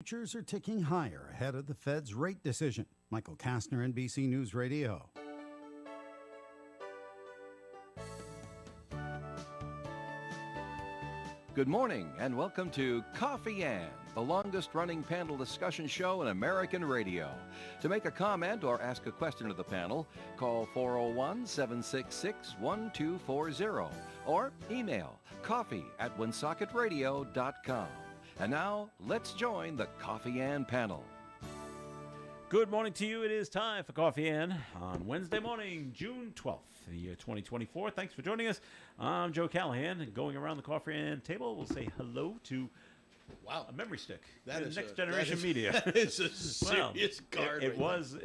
Futures are ticking higher ahead of the Fed's rate decision. Michael Kastner, NBC News Radio. Good morning and welcome to Coffee Ann, the longest-running panel discussion show in American radio. To make a comment or ask a question of the panel, call 401-766-1240 or email coffee@woonsocket.radio.com. And now, let's join the Coffee Ann panel. Good morning to you. It is time for Coffee Ann on Wednesday morning, June 12th, the year 2024. Thanks for joining us. I'm Joe Callahan, and going around the Coffee Ann table, we'll say hello to a memory stick. That is Next Generation Media. That is a serious card. It was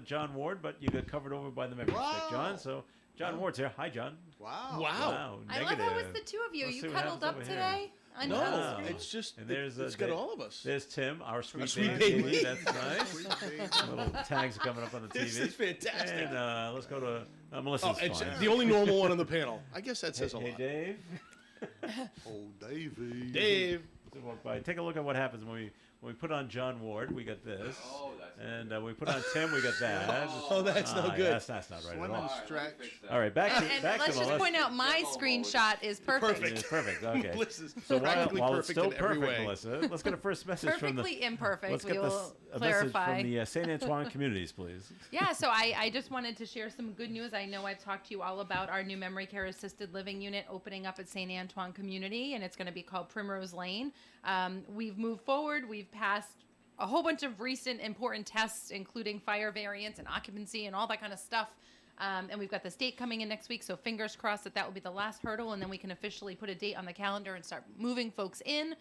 John Ward, but you got covered over by the memory stick, John. So John Ward's here. Hi, John. Wow. I love how it's the two of you. Let's see You what cuddled happens up over today. here. I No, know. it's just, And there's it's got all of us. There's Tim, our sweet, sweet baby. baby. That's nice. Little tags coming up on the TV. This is fantastic. And let's go to Melissa's It's fine. the only normal one on the panel. I guess that says a Hey, lot. Dave. Oh, Davey. Dave. So walk by. Take a look at what happens when we put on John Ward. We got this, and we put on Tim. We got that. Oh, that's no good. That's not right Slim at and all. stretch. All right, back to And back let's to just Melissa. point out my screenshot is perfect. Perfect. It's perfect. Okay. Melissa's So practically while it's perfect still in every perfect, way. Melissa, let's get a first message from the. Perfectly imperfect. Let's We get will this a clarify. message from the St. Antoine communities, please. Yeah, so I just wanted to share some good news. I know I've talked to you all about our new memory care assisted living unit opening up at St. Antoine Community, and it's going to be called Primrose Lane. We've moved forward. We've passed a whole bunch of recent important tests, including fire variants and occupancy and all that kind of stuff. And we've got the state coming in next week, so fingers crossed that will be the last hurdle, and then we can officially put a date on the calendar and start moving folks in.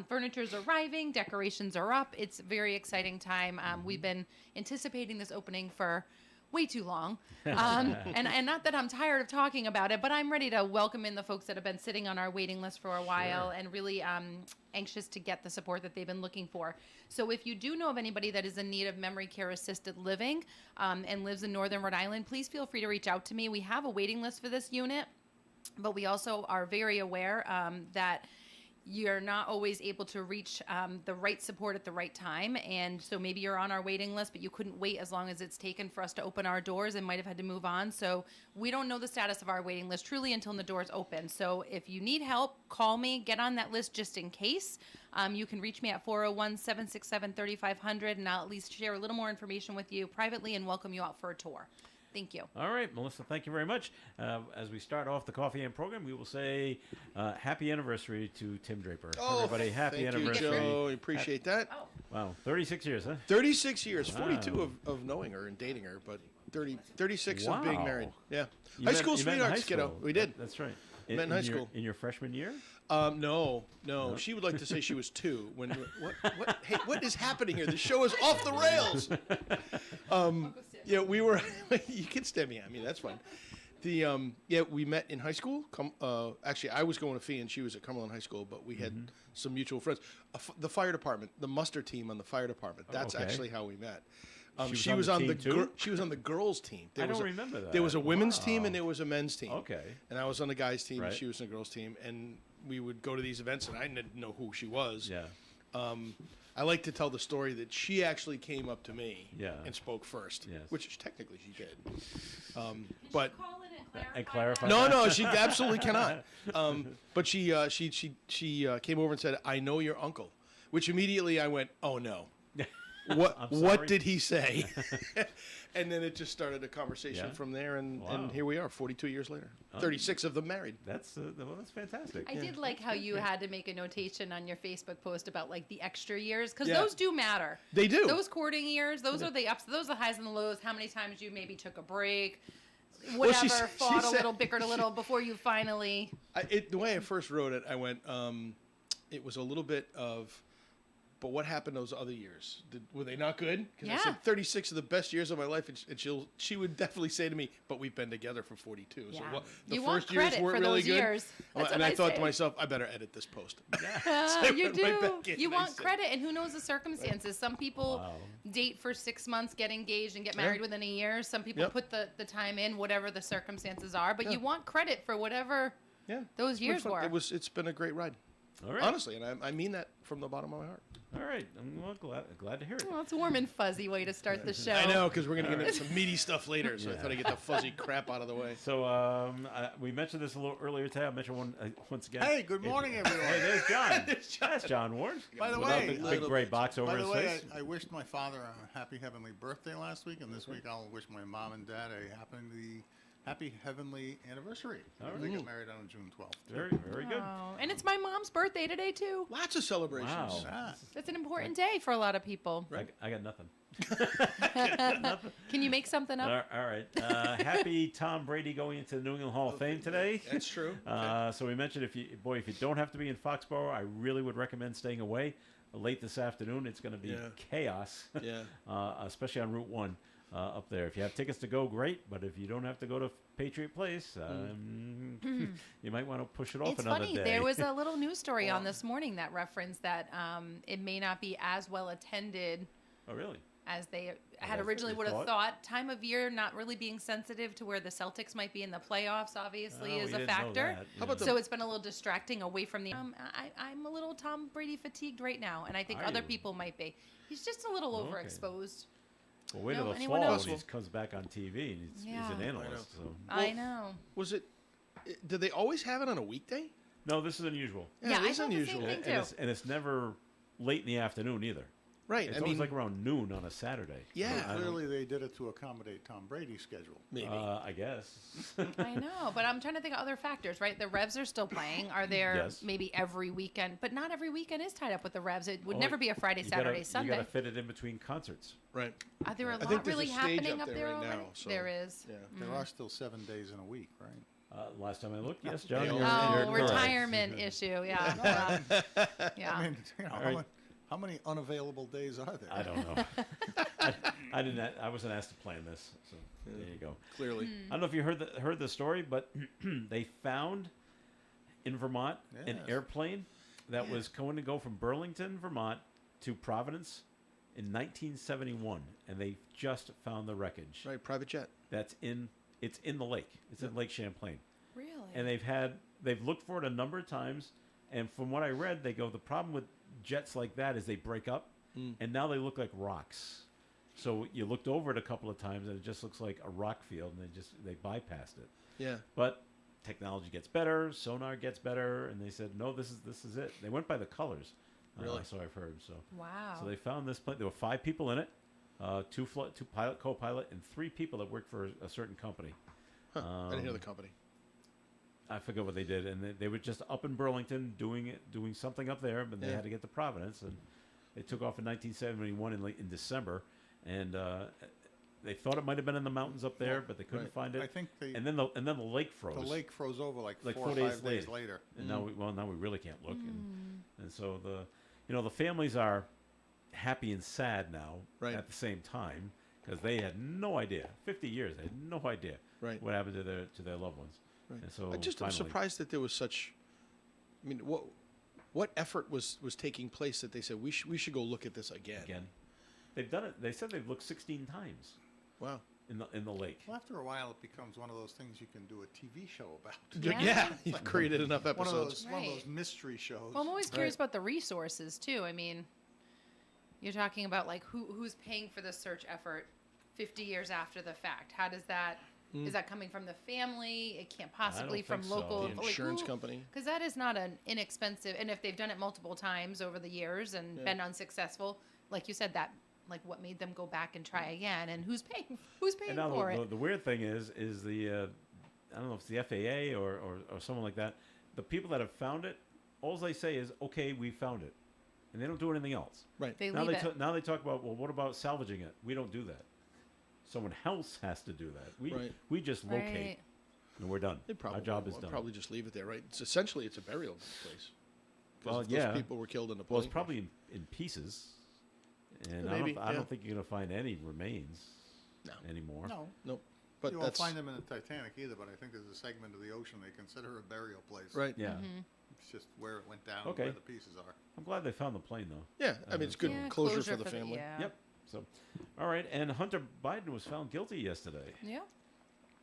Furniture's arriving, decorations are up. It's a very exciting time. We've been anticipating this opening for way too long. And not that I'm tired of talking about it, but I'm ready to welcome in the folks that have been sitting on our waiting list for a while and really anxious to get the support that they've been looking for. So if you do know of anybody that is in need of memory care assisted living and lives in Northern Rhode Island, please feel free to reach out to me. We have a waiting list for this unit, but we also are very aware that you're not always able to reach the right support at the right time. And so maybe you're on our waiting list, but you couldn't wait as long as it's taken for us to open our doors and might have had to move on. So we don't know the status of our waiting list truly until the doors open. So if you need help, call me, get on that list just in case. You can reach me at 401-767-3500, and I'll at least share a little more information with you privately and welcome you out for a tour. Thank you. All right, Melissa, thank you very much. As we start off the Coffee Ann program, we will say happy anniversary to Tim Draper. Oh, everybody, happy thank anniversary. you, Joe. Appreciate that. Oh, Wow, 36 years, huh? 36 years, 42 Wow. of knowing her and dating her, but 36 Wow. of being married. Yeah. You High met- school you met in high sweethearts, kiddo. school. We did. That's right. Met in high your- school. In your freshman year? No. She would like to say she was 2. Hey, what is happening here? The show is off the rails. Yeah, we were. You can stand me. I mean, that's fine. We met in high school. Actually, I was going to Fee and she was at Cumberland High School, but we had some mutual friends. The fire department, the muster team on the fire department. That's okay. actually how we met. She was on the team too? She was on the girls team. I don't remember that. There was a women's Wow. team and there was a men's team. Okay. And I was on the guys team Right. and she was on the girls team, and we would go to these events and I didn't know who she was. Yeah. I like to tell the story that she actually came up to me Yeah. and spoke first, Yes. which technically she did. can But you call in and clarify? And clarify. no, she absolutely cannot. But she came over and said, "I know your uncle," which immediately I went, "Oh no." What I'm what sorry. did he say? And then it just started a conversation Yeah? from there, and Wow. here we are, 42 years later. 36 of them married. That's fantastic. I did like how you had to make a notation on your Facebook post about like the extra years, because Yeah. those do matter. They do. Those courting years, those are the ups, those are the highs and the lows. How many times you maybe took a break, whatever, she fought a said- little, bickered a little before you finally. The way I first wrote it, I went, it was a little bit of, but what happened those other years? Were they not good? Because I Yeah. said 36 of the best years of my life, and she would definitely say to me, but we've been together for 42. Yeah. So what, the You want first years credit weren't for really those good. years. That's And what I I thought say. to myself, I better edit this post. You went right back do. in You and I want said- credit, and who knows the circumstances. Some people Wow. date for 6 months, get engaged, and get married within a year. Some people Yep. put the time in, whatever the circumstances are. But Yeah. you want credit for whatever Yeah, those It's been years fun. were. It's been a great ride. All right. Honestly, and I mean that from the bottom of my heart. All right. I'm glad to hear it. Well, it's a warm and fuzzy way to start the show. I know, because we're going to get into some meaty stuff later, so I thought I'd get the fuzzy crap out of the way. So we mentioned this a little earlier today. I'll mention one once again. Hey, good morning, everyone. Hey, there's John. That's John Warren. By the Without way, the big gray box over By his the way, face. I wished my father a happy heavenly birthday last week, and this week I'll wish my mom and dad a happy heavenly anniversary. They got married on June 12th. Very good. Oh, and it's my mom's birthday today too. Lots of celebrations. Wow. Ah, It's an important day for a lot of people. I got nothing. Can you make something up? All right. Happy Tom Brady going into the New England Hall of Fame today. That's true. So we mentioned if you don't have to be in Foxborough, I really would recommend staying away. Late this afternoon, it's going to be chaos. Yeah. Especially on Route 1 up there. If you have tickets to go, great. But if you don't have to go to Patriot Place, you might want to push it off It's another funny. day. There was a little news story on this morning that referenced that it may not be as well attended Oh, really? as they had that's what originally they would have thought? thought. Time of year not really being sensitive to where the Celtics might be in the playoffs, obviously, Oh, is we a didn't know factor. that, How about yeah. So it's been a little distracting away from the. I'm a little Tom Brady fatigued right now, and I think Are other you? people might be. He's just a little Okay. overexposed. Well, wait No, till the anyone fall else? when he comes back on TV and he's Yeah. an I analyst. So. I know. Was it? Did they always have it on a weekday? No, this is unusual. Yeah, it I is thought the same unusual. thing. And it's never late in the afternoon either. Right. It's I always mean, like around noon on a Saturday. Yeah. I don't- clearly, they did it to accommodate Tom Brady's schedule. maybe. I guess. I know, but I'm trying to think of other factors, right? The Revs are still playing. Are there Yes. maybe every weekend? But not every weekend is tied up with the Revs. It would Oh, never be a Friday, You Saturday, You Sunday. got to fit it in between concerts. Right. Are there a I think lot there's really a stage happening up up there there right already? now, so- There is. Yeah. There are still 7 days in a week, right? Last time I looked, yes, John. They you're- are. you're Oh, correct. retirement issue. Yeah. Yeah. I mean, how, right. how many unavailable days are there? I don't know. I didn't. I wasn't asked to plan this, so there you go. Clearly. Hmm. I don't know if you heard the story, but they found in Vermont an Yes. airplane that was going to go from Burlington, Vermont, to Providence in 1971, and they just found the wreckage. Right. Private jet. It's in the lake. It's in Lake Champlain, Really? and they've looked for it a number of times, and from what I read, they go the problem with jets like that is they break up, and now they look like rocks. So you looked over it a couple of times, and it just looks like a rock field, and they bypassed it. Yeah. But technology gets better, sonar gets better, and they said no, this is it. They went by the colors. Really? So I've heard. So Wow. so they found this plane. There were 5 people in it, two pilot, co-pilot, and 3 people that worked for a certain company. Huh. I didn't hear the company. I forget what they did, and they were just up in Burlington doing something up there, but they Yeah. had to get to Providence, and they took off in 1971 in December, and they thought it might have been in the mountains up there, but they couldn't Right. find it. I think and then the lake froze. the lake froze over like 4 4 or days 5 days later. and now we really can't look, and so the families are happy and sad now Right. at the same time because they had no idea. 50 years, they had no idea Right. what happened to their loved ones. Right. And so I'm finally, surprised that there was such. I mean, what effort was taking place that they said we should go look at this again? they've done it. They said they've looked 16 times Wow. in the lake. Well, after a while, it becomes one of those things you can do a TV show about. Yeah. You've created enough One of episodes. those, one of Right. those mystery shows. Well, I'm always curious Right. about the resources too. I mean, you're talking about like who's paying for the search effort 50 years after the fact. How does that? Is that coming from the family? It can't possibly think from so. local The insurance company. Because that is not an inexpensive. And if they've done it multiple times over the years and Yeah. been unsuccessful, like you said, that like what made them go back and try again, and who's paying? Who's paying And now for it? the weird thing is the I don't know if it's the FAA or someone like that. The people that have found it, all they say is, "Okay, we found it," and they don't do anything else. Right. They Now leave it. now they talk about, well, what about salvaging it? We don't do that. Someone else has to do that. Right. We just locate Right. and we're done. They'd probably, Our job is would done. probably just leave it there, right? It's essentially it's a burial place. 'Cause Well, if yeah. Those people were killed in the Well, it's plane probably in pieces, and Maybe, I yeah. don't think you're going to find any remains No. anymore. No, Nope. But you won't that's find them in the Titanic either. But I think there's a segment of the ocean they consider a burial place. right. Yeah, It's just where it went down, Okay. where the pieces are. I'm glad they found the plane though. Yeah. I mean, it's good Yeah, closure for the family. yeah. Yep. So, all right, and Hunter Biden was found guilty yesterday Yeah.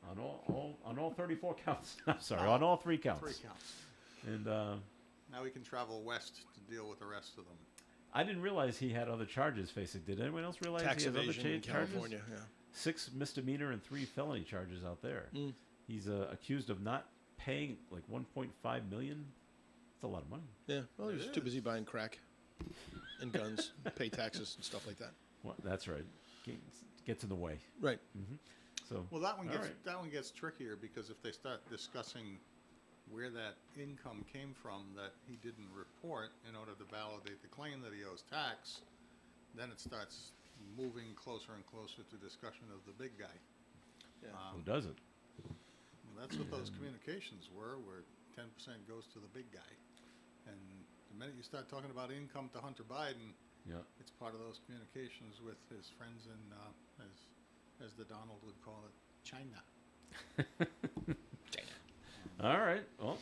on all 34 counts. I'm sorry, on all 3 counts. 3 counts. And Now he can travel west to deal with the rest of them. I didn't realize he had other charges facing. Did anyone else realize Tax he has other evasion in charges? California. Yeah. 6 misdemeanor and 3 felony charges out there. He's accused of not paying like 1.5 million. That's a lot of money. Yeah. Well, he was too busy buying crack and guns, pay taxes and stuff like that. Well, that's right. Gets in the way. Right. So Well, that one all gets right. that one gets trickier because if they start discussing where that income came from that he didn't report in order to validate the claim that he owes tax, then it starts moving closer and closer to discussion of the big guy. Who does it? And that's what those communications were, where 10% goes to the big guy. And the minute you start talking about income to Hunter Biden, Yeah. it's part of those communications with his friends in, as the Donald would call it, China. All right. Well,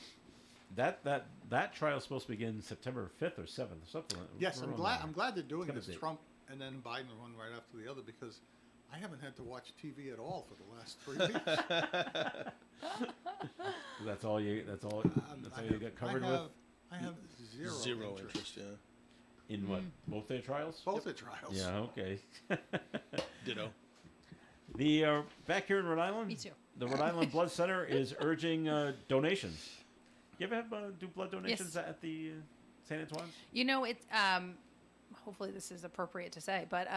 that trial's supposed to begin September 5th or 7th or something. Yes, I'm around glad. there. I'm glad they're doing It's gonna this. be- Trump and then Biden one right after the other because I haven't had to watch TV at all for the last 3 weeks. That's all you. That's all. That's all you got covered with. I have Zero interest. Yeah. In what? Both their trials? Both the trials. Yeah. Okay. Ditto. The back here in Rhode Island. Me too. The Rhode Island Blood Center is urging donations. You ever have do blood donations Yes. at the St. Antoine's? You know, it's hopefully this is appropriate to say, but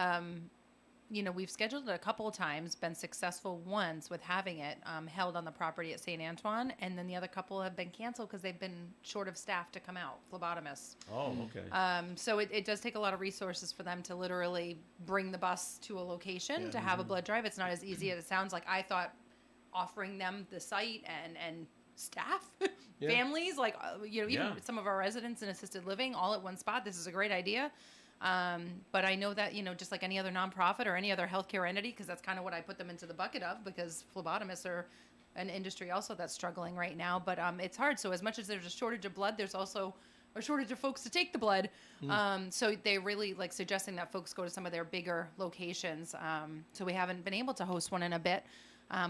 you know, we've scheduled it a couple of times, been successful once with having it held on the property at St. Antoine, and then the other couple have been canceled because they've been short of staff to come out, phlebotomists. Oh, okay. So it does take a lot of resources for them to literally bring the bus to a location to have a blood drive. It's not as easy as it sounds. Like I thought offering them the site and staff, families, like, you know, even Yeah. some of our residents in assisted living all at one spot. This is a great idea. But I know that, you know, just like any other nonprofit or any other healthcare entity, because that's kind of what I put them into the bucket of, because phlebotomists are an industry also that's struggling right now. But it's hard. So as much as there's a shortage of blood, there's also a shortage of folks to take the blood. So they really like suggesting that folks go to some of their bigger locations. So we haven't been able to host one in a bit.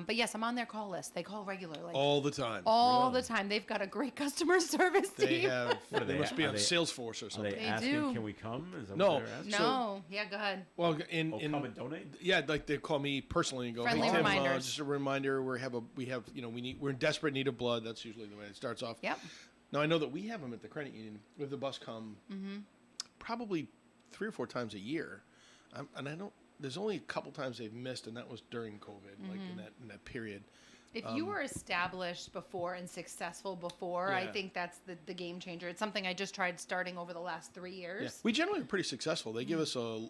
But yes, I'm on their call list. They call regularly. All the time. All the time. They've got a great customer service They team. have. What are They they- must be are on they- Salesforce or Are something. they They asking, do. can we come? Is that No. what they're asking? No. Yeah, go ahead. Well, in Come and donate? yeah, like they call me personally and go, Friendly "Hey Tim, reminders. just a reminder. We have you know we're in desperate need of blood." That's usually the way it starts off. Yep. Now I know that we have them at the credit union with the bus come probably 3 or 4 times a year, and I don't. There's only a couple times they've missed, and that was during COVID, like in that period. If you were established before and successful before, I Yeah. think that's the game changer. It's something I just tried starting over the last 3 Yeah. years. We generally are pretty successful. They give us a,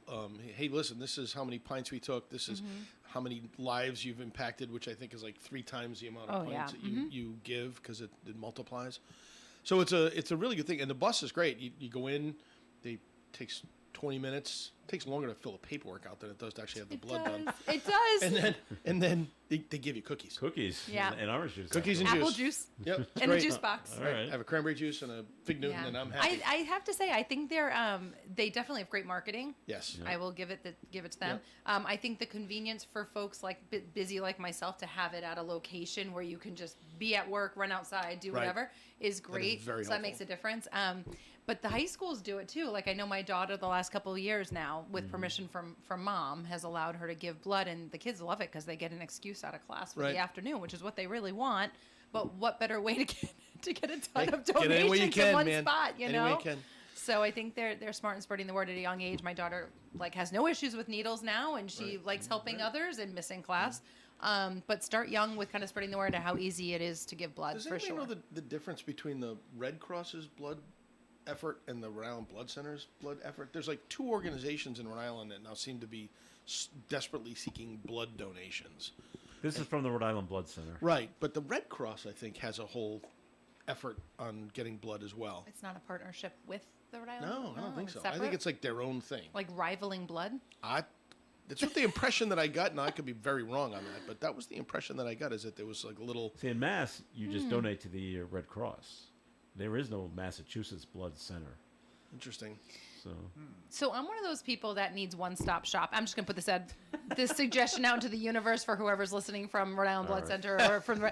hey, listen, this is how many pints we took. This is how many lives you've impacted, which I think is like 3 times the amount of Oh, pints yeah. that you give because it multiplies. So it's a really good thing. And the bus is great. You go in, takes 20 minutes. It takes longer to fill the paperwork out than it does to actually have the blood done. It does. And then they give you cookies. Cookies. Yeah. And orange juice. Cookies and Apple juice. juice Yep. it's in a great. juice box. All right. I have a cranberry juice and a fig Newton, Yeah. and I'm happy. I have to say, I think they definitely have great marketing. Yes. I will give it to them. I think the convenience for folks like busy like myself to have it at a location where you can just be at work, run outside, do Right. whatever is great. very so that helpful. makes a difference. But the high schools do it too. Like I know my daughter the last couple of years now, with permission from mom, has allowed her to give blood, and the kids love it because they get an excuse out of class for Right. the afternoon, which is what they really want. But what better way to get a ton Hey, of get any way you donations in can, one man. spot? You Any know. way you can. So I think they're smart in spreading the word at a young age. My daughter like has no issues with needles now, and she likes helping others and missing class. But start young with kind of spreading the word of how easy it is to give blood Does for anybody sure. know the difference between the Red Cross's blood effort and the Rhode Island Blood Center's blood effort? There's like 2 organizations in Rhode Island that now seem to be desperately seeking blood donations. This is from the Rhode Island Blood Center. Right, but the Red Cross, I think, has a whole effort on getting blood as well. It's not a partnership with the Rhode Island. No, I don't think so. I Separate? think it's like their own thing. like rivaling blood. That's what the impression that I got, and I could be very wrong on that, but that was the impression that I got, is that there was like a little... See, in Mass, you just donate to the Red Cross. There is no Massachusetts Blood Center. Interesting. So So I'm one of those people that needs one-stop shop. I'm just gonna put this suggestion out into the universe for whoever's listening from Rhode Island Blood right. Center or from.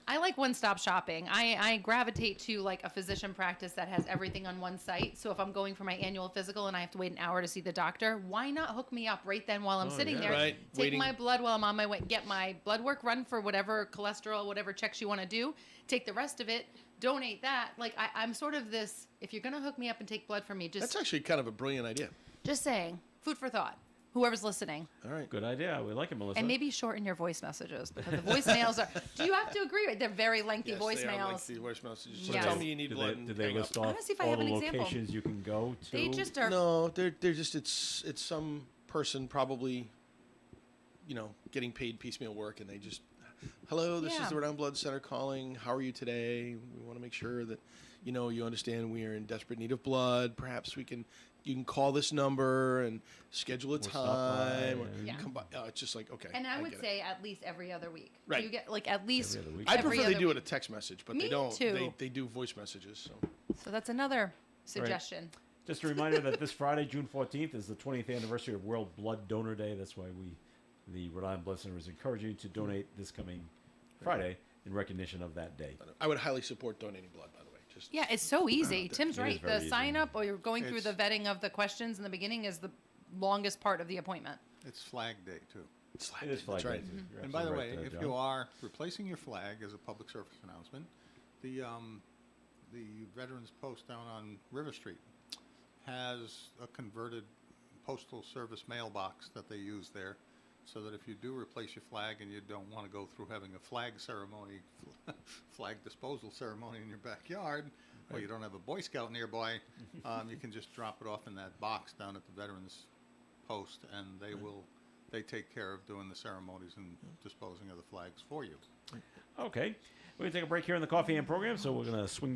I like one-stop shopping. I gravitate to like a physician practice that has everything on one site. So if I'm going for my annual physical and I have to wait an hour to see the doctor, why not hook me up right then while I'm sitting yeah. there? Right, Take waiting. my blood while I'm on my way. Get my blood work run for whatever cholesterol, whatever checks you want to do. Take the rest of it. Donate that. Like I'm sort of this. If you're gonna hook me up and take blood from me, That's actually kind of a brilliant idea. just saying. Food for thought. Whoever's listening. All right. good idea. We like it, Melissa. And maybe shorten your voice messages because the voicemails are. Do you have to agree? They're very lengthy Yes, voicemails. They are lengthy voice messages. Just Yes. tell me you need do blood. they, and do they hang up. list I off wanna see if I all have the an example. locations you can go to? They just are. No, they're just it's some person probably, getting paid piecemeal work, and they just, hello, this Yeah. is the Rhode Island Blood Center calling. How are you today? We want to make sure that, you understand we are in desperate need of blood. Perhaps you can call this number and schedule a Or stop by, time. Or Yeah. come by. It's just like okay. And I would get it. say at least every other week. Right. Do you get like at least Every other week. I every prefer they other do it week. a text message, but Me they don't. too. They do voice messages. So So that's another suggestion. Just a reminder that this Friday, June 14th, is the 20th anniversary of World Blood Donor Day. That's why the Rhode Island Blood Center is encouraging you to donate this coming Friday in recognition of that day. I would highly support donating blood. By the way, just Yeah, it's so easy. Tim's It is right. very The easy. sign up or you're going through the It's- vetting of the questions in the beginning is the longest part of the appointment. It's Flag Day, too. it's It is Flag That's right. Day. You're And by the absolutely way, right, if John. you are replacing your flag as a public service announcement, the Veterans Post down on River Street has a converted postal service mailbox that they use there, so that if you do replace your flag and you don't want to go through having a flag ceremony, flag disposal ceremony in your backyard, or you don't have a Boy Scout nearby, you can just drop it off in that box down at the Veterans Post, and they take care of doing the ceremonies and disposing of the flags for you. Okay. We're going to take a break here in the Coffee and program, so we're going to swing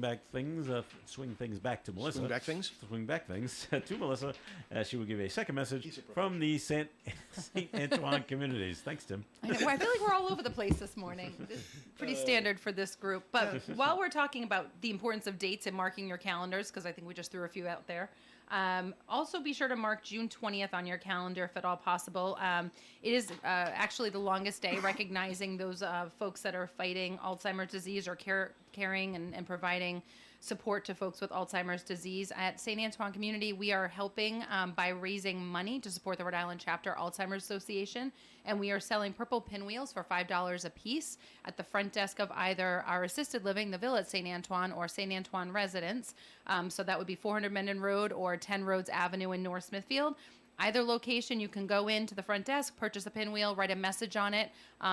things back to Melissa. Swing back things? Swing back things to Melissa, as she will give a second message from the St. Antoine communities. Thanks, Tim. I know. Well, I feel like we're all over the place this morning. It's pretty standard for this group. But while we're talking about the importance of dates and marking your calendars, because I think we just threw a few out there, also be sure to mark June 20th on your calendar if at all possible. It is actually the longest day, recognizing those folks that are fighting Alzheimer's disease or caring and providing support to folks with Alzheimer's disease. At St. Antoine Community, we are helping by raising money to support the Rhode Island Chapter Alzheimer's Association, and we are selling purple pinwheels for $5 a piece at the front desk of either our assisted living, the Villa at St. Antoine, or St. Antoine Residence. So that would be 400 Mendon Road or 10 Rhodes Avenue in North Smithfield. Either location, you can go in to the front desk, purchase a pinwheel, write a message on it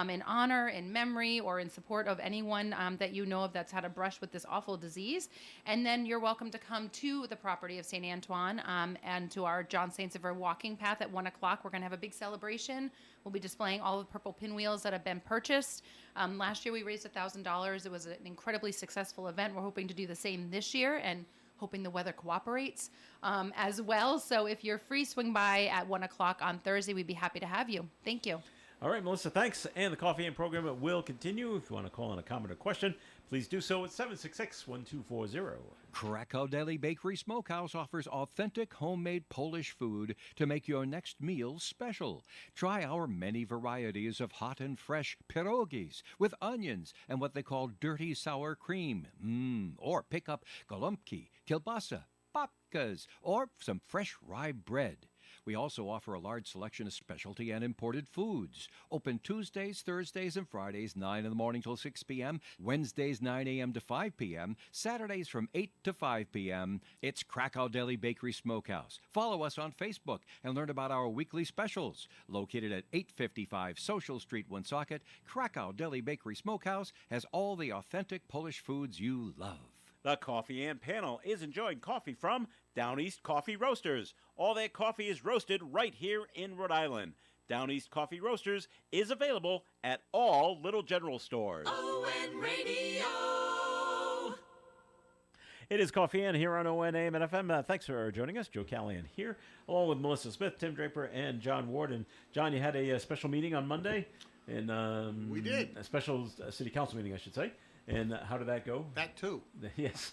in honor, in memory, or in support of anyone that you know of that's had a brush with this awful disease. And then you're welcome to come to the property of St. Antoine and to our John St. Sever walking path at 1 o'clock. We're going to have a big celebration. We'll be displaying all the purple pinwheels that have been purchased. Last year, we raised $1,000. It was an incredibly successful event. We're hoping to do the same this year, and hoping the weather cooperates as well. So if you're free, swing by at 1 o'clock on Thursday. We'd be happy to have you. Thank you. All right, Melissa, thanks. And the Coffee and program will continue. If you want to call in a comment or question, please do so at 766-1240. Krakow Deli Bakery Smokehouse offers authentic homemade Polish food to make your next meal special. Try our many varieties of hot and fresh pierogies with onions and what they call dirty sour cream. Or pick up golubki, kielbasa, babkas, or some fresh rye bread. We also offer a large selection of specialty and imported foods. Open Tuesdays, Thursdays, and Fridays, 9 in the morning till 6 p.m., Wednesdays, 9 a.m. to 5 p.m., Saturdays from 8 to 5 p.m. It's Krakow Deli Bakery Smokehouse. Follow us on Facebook and learn about our weekly specials. Located at 855 Social Street, Woonsocket, Krakow Deli Bakery Smokehouse has all the authentic Polish foods you love. The Coffee and panel is enjoying coffee from Down East Coffee Roasters. All their coffee is roasted right here in Rhode Island. Down East Coffee Roasters is available at all Little General stores. ON Radio. It is Coffee and here on ON AM and FM. Thanks for joining us. Joe Callahan here, along with Melissa Smith, Tim Draper, and John Ward. And John, you had a special meeting on Monday. And We did. A special city council meeting, I should say. And how did that go? That too. Yes.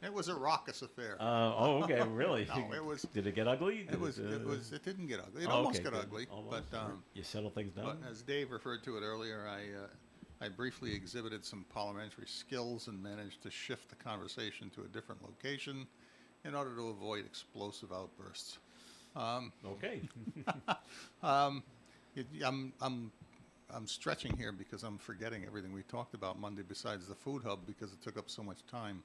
It was a raucous affair. Okay, really? No, it was. Did it get ugly? It was. It didn't get ugly. It Oh, almost okay, got good. ugly. Almost. But You settle things down. as Dave referred to it earlier, I briefly exhibited some parliamentary skills and managed to shift the conversation to a different location in order to avoid explosive outbursts. Okay. I'm stretching here because I'm forgetting everything we talked about Monday besides the food hub because it took up so much time.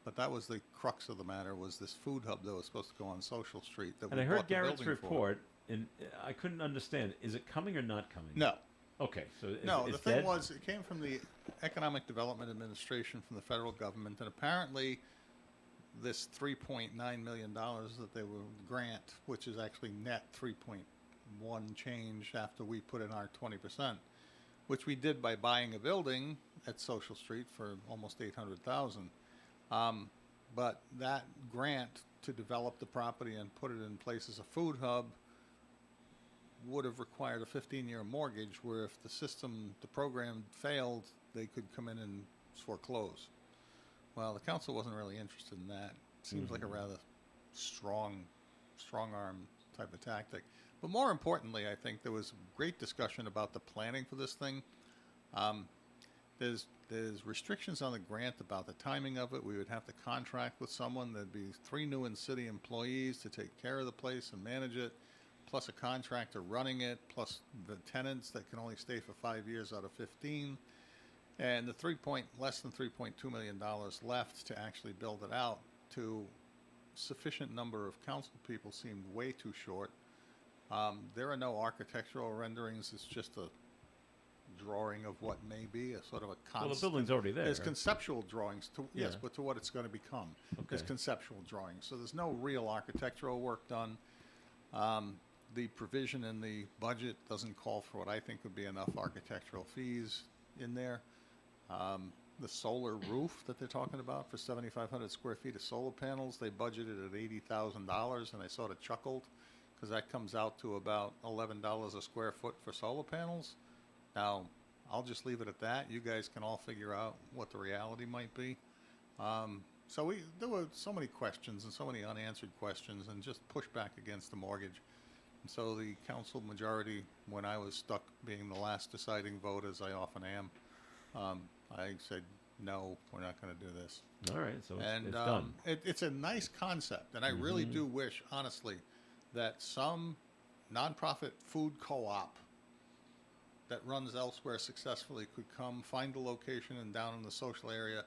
But that was the crux of the matter, was this food hub that was supposed to go on Social Street. That And we I heard bought the Garrett's building for. report, and I couldn't understand. Is it coming or not coming? No. Okay, so No, it's the thing dead? was, it came from the Economic Development Administration from the federal government, and apparently this $3.9 million that they were grant, which is actually net 3.1 change after we put in our 20%, which we did by buying a building at Social Street for almost $800,000. But that grant to develop the property and put it in place as a food hub would have required a 15-year mortgage, where if the program failed, they could come in and foreclose. Well, the council wasn't really interested in that. Seems like a rather strong arm type of tactic. But more importantly, I think there was great discussion about the planning for this thing. There's restrictions on the grant about the timing of it. We would have to contract with someone. There'd be 3 new in-city employees to take care of the place and manage it, plus a contractor running it, plus the tenants that can only stay for 5 years out of 15. And the less than $3.2 million left to actually build it out to sufficient number of council people seemed way too short. There are no architectural renderings. It's just a drawing of what may be, a sort of a concept. Well, the building's already there. There's conceptual drawings to yes, Yeah. but to what it's going to become. There's Okay. conceptual drawings. So there's no real architectural work done. The provision in the budget doesn't call for what I think would be enough architectural fees in there. The solar roof that they're talking about for 7,500 square feet of solar panels, they budgeted at $80,000, and I sort of chuckled because that comes out to about $11 a square foot for solar panels. Now, I'll just leave it at that. You guys can all figure out what the reality might be. There were so many questions and so many unanswered questions, and just pushback against the mortgage. And so the council majority, when I was stuck being the last deciding vote, as I often am, I said, no, we're not going to do this. All right, so And it's done. it's a nice concept, and I really do wish, honestly, that some nonprofit food co-op that runs elsewhere successfully could come find a location and down in the social area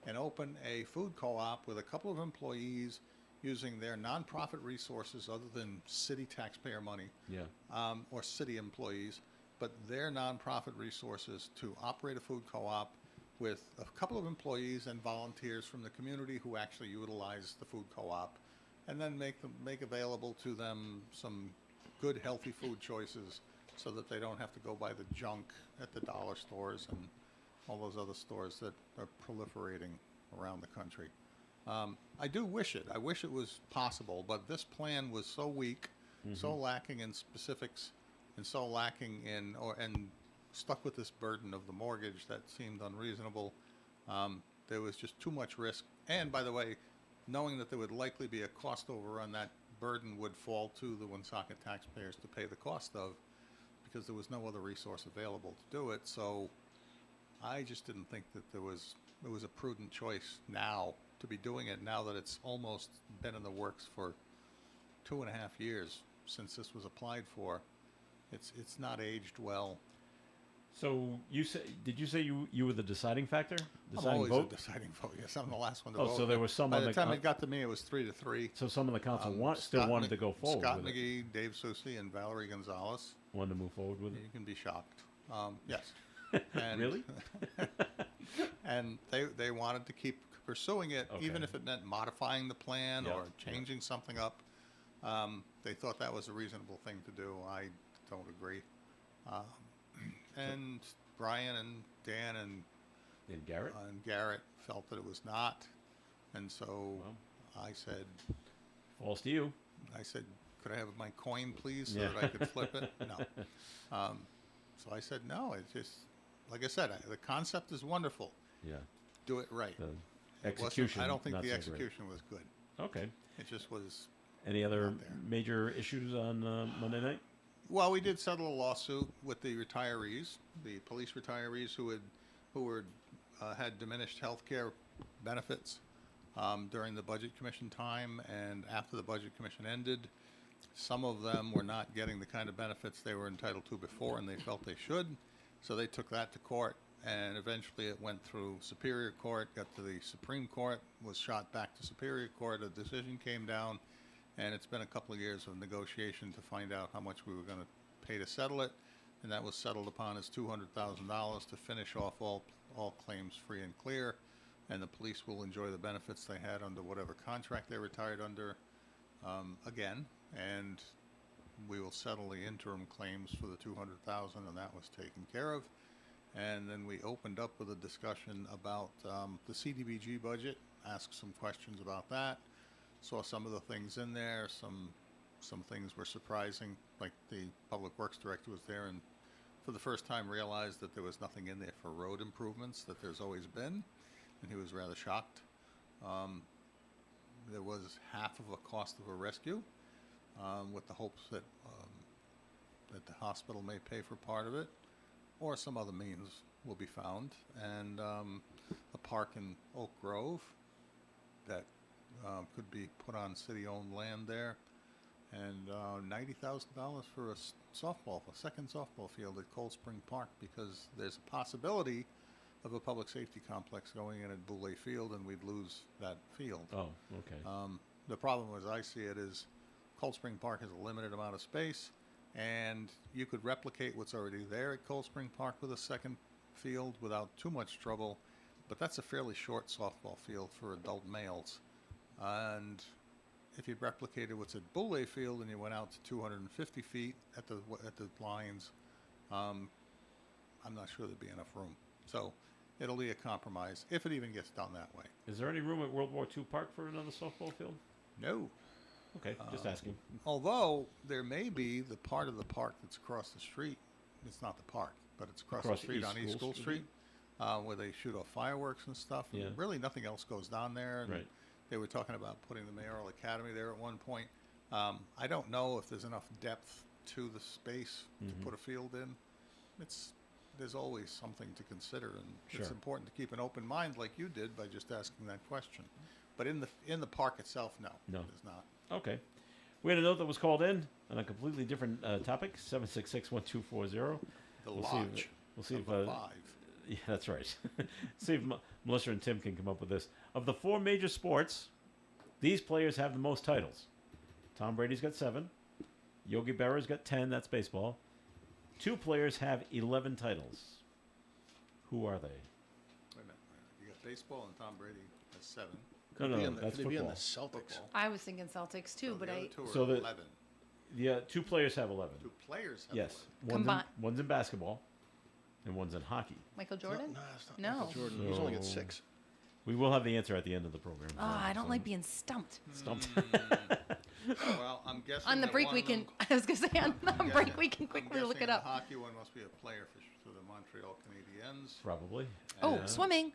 and open a food co-op with a couple of employees using their nonprofit resources other than city taxpayer money, Yeah. or city employees, but their nonprofit resources to operate a food co-op with a couple of employees and volunteers from the community who actually utilize the food co-op, and then make available to them some good, healthy food choices so that they don't have to go buy the junk at the dollar stores and all those other stores that are proliferating around the country. I do wish it. I wish it was possible, but this plan was so weak, so lacking in specifics, and so lacking in, and stuck with this burden of the mortgage that seemed unreasonable. There was just too much risk. And by the way, knowing that there would likely be a cost overrun, that burden would fall to the Woonsocket taxpayers to pay the cost of, because there was no other resource available to do it. So I just didn't think that it was a prudent choice now to be doing it, now that it's almost been in the works for 2.5 years since this was applied for. It's not aged well. So did you say you were the deciding factor? I'm Deciding always vote? a deciding vote. Yes, I'm the last one to Oh, vote. so there was some By on the the time co- it got to me, it was 3-3. So some of the council still Scott wanted to go forward Scott with it. McGee, Dave Susi, and Valerie Gonzalez. Wanted to move forward with it. You can be shocked. Yes. And, Really? And they wanted to keep pursuing it, even Okay. if it meant modifying the plan Yeah, or yeah. changing something up. They thought that was a reasonable thing to do. I don't agree. And Brian and Dan and And Garrett? Garrett felt that it was not. And so Well. I said, Falls to you. could I have my coin, please, so Yeah. that I could flip it? No. So I said, no, it's just, like I said, the concept is wonderful. Yeah. Do it right. execution. I don't think not the so great. execution was good. Okay. It just was. Any other Not there. major issues on Monday night? Well, we did settle a lawsuit with the retirees, the police retirees who had diminished health care benefits during the Budget Commission time, and after the Budget Commission ended, some of them were not getting the kind of benefits they were entitled to before, and they felt they should. So they took that to court, and eventually it went through Superior Court, got to the Supreme Court, was shot back to Superior Court. A decision came down, and it's been a couple of years of negotiation to find out how much we were going to pay to settle it, and that was settled upon as $200,000 to finish off all claims free and clear, and the police will enjoy the benefits they had under whatever contract they retired under again, and we will settle the interim claims for the $200,000, and that was taken care of. And then we opened up with a discussion about the CDBG budget, asked some questions about that, saw some of the things in there, some things were surprising, like the Public Works Director was there and for the first time realized that there was nothing in there for road improvements that there's always been, and he was rather shocked. There was half of a cost of a rescue, with the hopes that the hospital may pay for part of it, or some other means will be found, and a park in Oak Grove that could be put on city-owned land there, and $90,000 for a second softball field at Cold Spring Park, because there's a possibility of a public safety complex going in at Boulay Field, and we'd lose that field. Oh, okay. The problem, as I see it, is Cold Spring Park has a limited amount of space, and you could replicate what's already there at Cold Spring Park with a second field without too much trouble, but that's a fairly short softball field for adult males. And if you replicated what's at Boulay Field and you went out to 250 feet at the lines, I'm not sure there'd be enough room. So it'll be a compromise, if it even gets done that way. Is there any room at World War II Park for another softball field? No. Okay, just asking. Although there may be the part of the park that's across the street. It's not the park, but it's across the Across street East on East School School Street, where they shoot off fireworks and stuff. And Yeah. really nothing else goes down there. And Right. they were talking about putting the Mayoral Academy there at one point. I don't know if there's enough depth to the space to put a field in. There's always something to consider, and it's Sure. important to keep an open mind like you did by just asking that question. But in the park itself, no, No. there's not. Okay. We had a note that was called in on a completely different topic, 766-1240. The We'll lodge. We'll see if of the five. yeah, that's right. See if Melissa and Tim can come up with this. Of the four major sports, these players have the most titles. Tom Brady's got 7. Yogi Berra's got 10. That's baseball. 2 players have 11 titles. Who are they? Wait a minute. You got baseball, and Tom Brady has 7. No, Be no, on the- that's could they be on football. the Celtics? Football. I was thinking Celtics too, So but the I other two are So the- 11. Yeah, 2 players have 11. 2 players have Yes. 11. One's in basketball, and one's in hockey. Michael Jordan. No, it's not No. Michael Jordan. He's only got So- 6. We will have the answer at the end of the program. Oh, I don't So- like being stumped. Stumped. Well, I'm guessing On the that break one we of them- can. I was gonna say on the I'm break guessing- we can I'm quickly look guessing it up. The hockey one must be a player for the Montreal Canadiens. Probably. Oh, Yeah. swimming.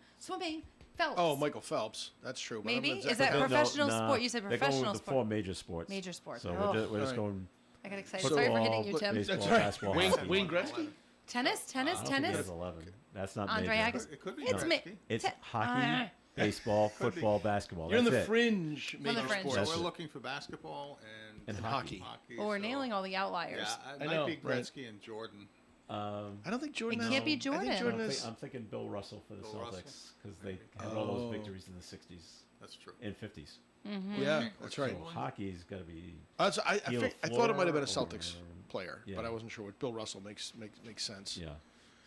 Phelps. Oh, Michael Phelps. That's true. but I'm Maybe? not Is exactly that sure. professional sport? You said they're going professional with the sport. 4 major sports. Major sports. So Oh. we're just Alright. going I got excited. So- Sorry for hitting you, Tim. baseball, That's right. basketball, Wayne- hockey. Wayne Gretzky? Tennis. I don't think he Tennis. has 11. That's not Andre major. Agassi. It could be It's Gretzky. me. It's Te- hockey, baseball, Could be. football, basketball. You're in That's the it. fringe On the major fringe. So sports. we're it. looking for basketball and And hockey. Oh, we're so- nailing all the outliers. Yeah, it I might know, be right. Gretzky and Jordan. I don't think Jordan It has- can't be I Jordan. think Jordan I'm, is. I'm thinking Bill Russell for the Bill Russell? Celtics because they had all those Oh. victories in the 60s That's true. and 50s. Yeah, that's right. So hockey's got to be. I Gil thought it might have been a Fuller Celtics or- player, Yeah. but I wasn't sure. What Bill Russell makes sense. Yeah.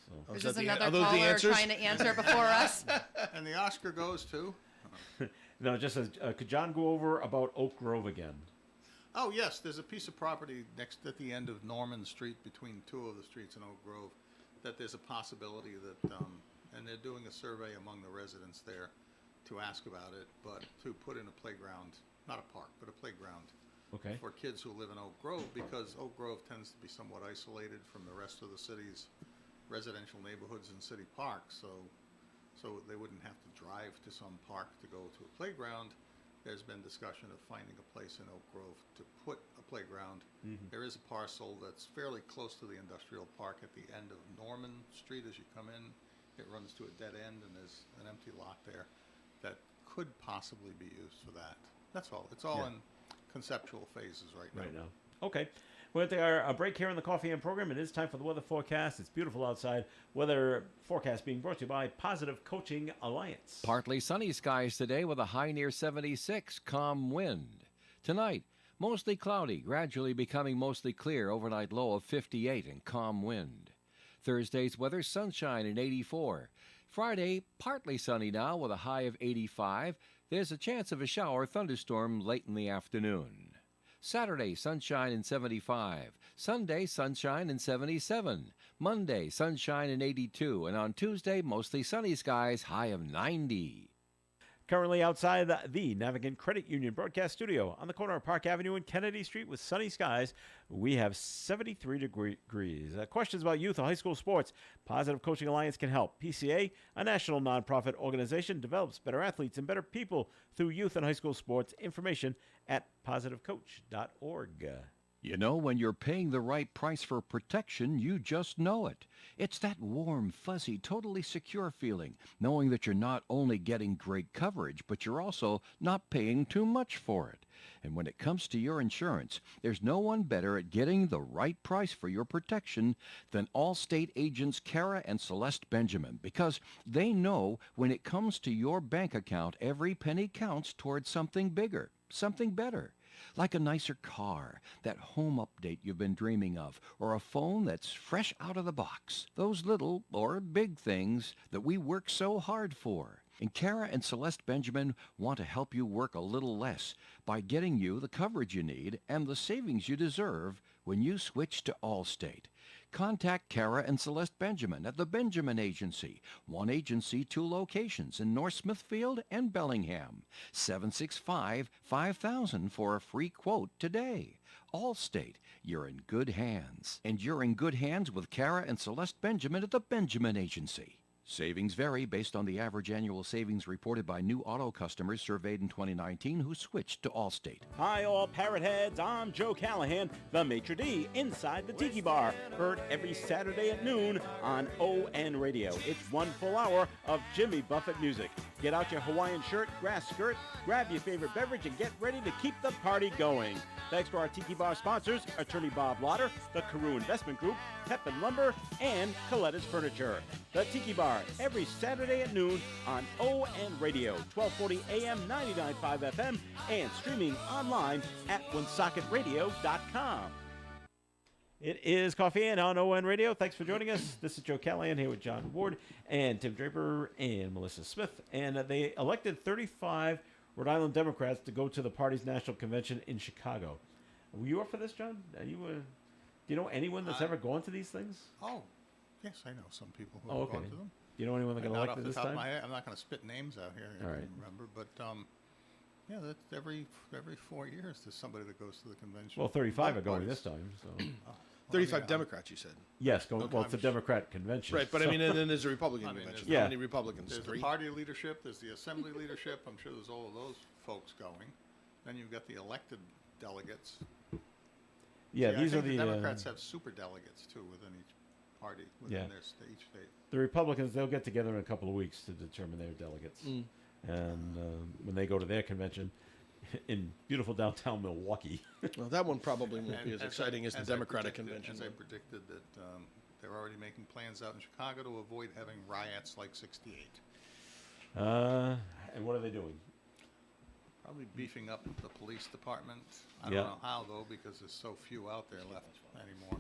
So Oh, Is that this the- another are those the caller answers? trying to answer before us? And the Oscar goes to. no, it just says, could John go over about Oak Grove again? Oh yes, there's a piece of property next at the end of Norman Street between 2 of the streets in Oak Grove that there's a possibility that, and they're doing a survey among the residents there to ask about it, but to put in a playground, not a park, but a playground Okay. for kids who live in Oak Grove, because Oak Grove tends to be somewhat isolated from the rest of the city's residential neighborhoods and city parks. So so they wouldn't have to drive to some park to go to a playground. There's been discussion of finding a place in Oak Grove to put a playground. There is a parcel that's fairly close to the industrial park at the end of Norman Street as you come in. It runs to a dead end, and there's an empty lot there that could possibly be used for that. That's all. It's all in conceptual phases right now. Right now. Okay. We're going to take our break here in the Coffee and program. It is time for the weather forecast. It's beautiful outside. Weather forecast being brought to you by Positive Coaching Alliance. Partly sunny skies today with a high near 76, calm wind. Tonight, mostly cloudy, gradually becoming mostly clear, overnight low of 58 and calm wind. Thursday's weather, sunshine and 84. Friday, partly sunny now with a high of 85. There's a chance of a shower thunderstorm late in the afternoon. Saturday, sunshine and 75. Sunday, sunshine and 77. Monday, sunshine and 82. And on Tuesday, mostly sunny skies, high of 90. Currently outside the Navigant Credit Union broadcast studio on the corner of Park Avenue and Kennedy Street with sunny skies, we have 73 degrees. Questions about youth or high school sports? Positive Coaching Alliance can help. PCA, a national nonprofit organization, develops better athletes and better people through youth and high school sports. Information at positivecoach.org. You know, when you're paying the right price for protection, you just know it. It's that warm, fuzzy, totally secure feeling, knowing that you're not only getting great coverage, but you're also not paying too much for it. And when it comes to your insurance, there's no one better at getting the right price for your protection than Allstate agents Kara and Celeste Benjamin, because they know when it comes to your bank account, every penny counts towards something bigger, something better. Like a nicer car, that home update you've been dreaming of, or a phone that's fresh out of the box. Those little or big things that we work so hard for. And Kara and Celeste Benjamin want to help you work a little less by getting you the coverage you need and the savings you deserve when you switch to Allstate. Contact Kara and Celeste Benjamin at the Benjamin Agency. One agency, two locations in North Smithfield and Bellingham. 765-5000 for a free quote today. Allstate, you're in good hands. And you're in good hands with Kara and Celeste Benjamin at the Benjamin Agency. Savings vary based on the average annual savings reported by new auto customers surveyed in 2019 who switched to Allstate. Hi, all parrot heads. I'm Joe Callahan, the maitre d' inside the Tiki Bar. Heard every Saturday at noon on ON Radio. It's 1 full hour of Jimmy Buffett music. Get out your Hawaiian shirt, grass skirt, grab your favorite beverage, and get ready to keep the party going. Thanks to our Tiki Bar sponsors, Attorney Bob Lauder, the Carew Investment Group, Pepin Lumber, and Coletta's Furniture. The Tiki Bar, every Saturday at noon on ON Radio, 1240 AM, 99.5 FM, and streaming online at wonsocketradio.com. It is Coffee In on ON Radio. Thanks for joining us. This is Joe Callahan here with John Ward and Tim Draper and Melissa Smith. And they elected 35 Rhode Island Democrats to go to the party's national convention in Chicago. Were you up for this, John? Do you know anyone that's ever gone to these things? Oh, yes, I know some people who Oh, have okay. gone to them. Do you know anyone that got Not off elected the this top of time? my head. I'm not going to spit names out here. I All don't right. remember, but yeah, that's every 4 years there's somebody that goes to the convention. Well, 35 are Both going parties. this time. So 35 yeah. Democrats, you said. yes, well, it's a I'm Democrat convention. Right, but I so- mean, and then there's a Republican I mean, convention. there's- How many Republicans? There's 3? the party leadership, there's the assembly leadership. I'm sure there's all of those folks going. Then you've got the elected delegates. yeah, See, I these are think the Democrats have super delegates too within each party, within Yeah. each state. the Republicans. They'll get together in a couple of weeks to determine their delegates, and when they go to their convention in beautiful downtown Milwaukee. Well, that one probably won't be as I- exciting as the I Democratic predicted- convention. As I predicted that they're already making plans out in Chicago to avoid having riots like '68. And what are they doing? Probably beefing up the police department. I Yeah. don't know how though, because there's so few out there left anymore.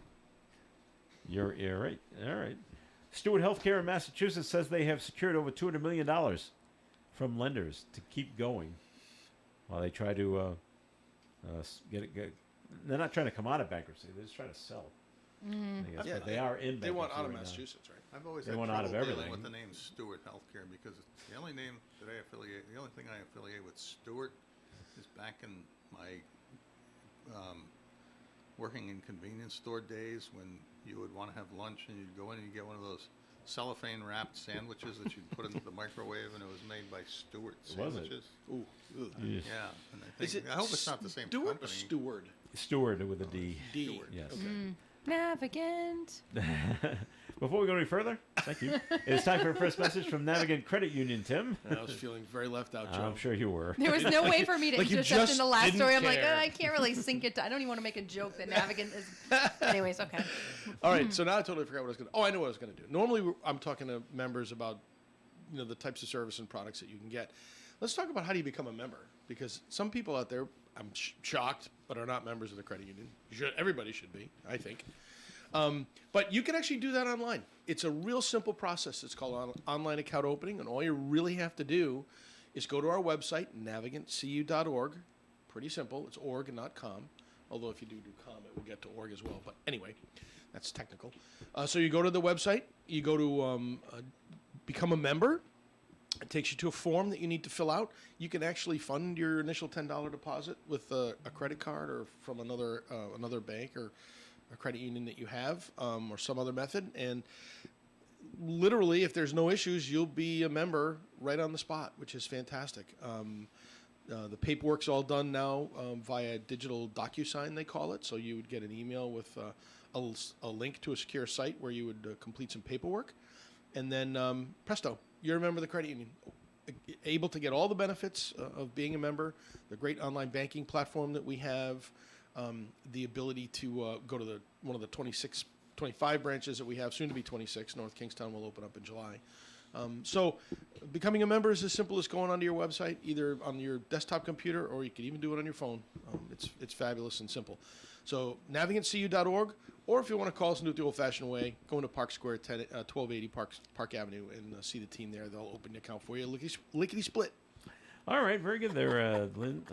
You're right. All right. Stewart Healthcare in Massachusetts says they have secured over $200 million from lenders to keep going while they try to get it. They're not trying to come out of bankruptcy. They're just trying to sell. I guess, but they are in bankruptcy. They want out of right now. Massachusetts, right? I've always They had want trouble out of dealing everything. with the name Stewart Healthcare because it's the only name that I affiliate. The only thing I affiliate with Stewart is back in my working in convenience store days when you would want to have lunch and you'd go in and you get one of those cellophane wrapped sandwiches that you'd put into the microwave, and it was made by Stewart Was it? Sandwiches. Ooh, ugh. Yes. Yeah, and Is it I hope it's not the same Stewart company. or Steward? Steward with a D. D. Yes. Navigant. Before we go any further, thank you. It's time for our first message from Navigant Credit Union, Tim. I was feeling very left out, Joe. I'm sure you were. There was no way for me to Like you intercept in just the last didn't story. I'm like, care. I can't really sink it. I don't even want to make a joke that Navigant is. Anyways, okay. All right, so now I totally forgot what I was going to. Oh, I know what I was going to do. Normally, I'm talking to members about, the types of service and products that you can get. Let's talk about how do you become a member, because some people out there, I'm shocked, but are not members of the credit union. Everybody should be, I think. But you can actually do that online. It's a real simple process. It's called online account opening, and all you really have to do is go to our website, navigantcu.org. Pretty simple. It's org and not com. Although if you do com, it will get to org as well. But anyway, that's technical. So you go to the website. You go to become a member. It takes you to a form that you need to fill out. You can actually fund your initial $10 deposit with a credit card or from another bank or a credit union that you have, or some other method. And literally, if there's no issues, you'll be a member right on the spot, which is fantastic. The paperwork's all done now via digital DocuSign, they call it. So you would get an email with a link to a secure site where you would complete some paperwork. And then presto, you're a member of the credit union. Able to get all the benefits of being a member, the great online banking platform that we have, the ability to go to one of the 25 branches that we have, soon to be 26. North Kingstown will open up in July. So becoming a member is as simple as going onto your website, either on your desktop computer, or you can even do it on your phone. It's fabulous and simple. So navigantcu.org, or if you want to call us and do it the old-fashioned way, go into Park Square, 1280 Park Avenue, and see the team there. They'll open the account for you. Lickety-split. All right, very good there, Lynn.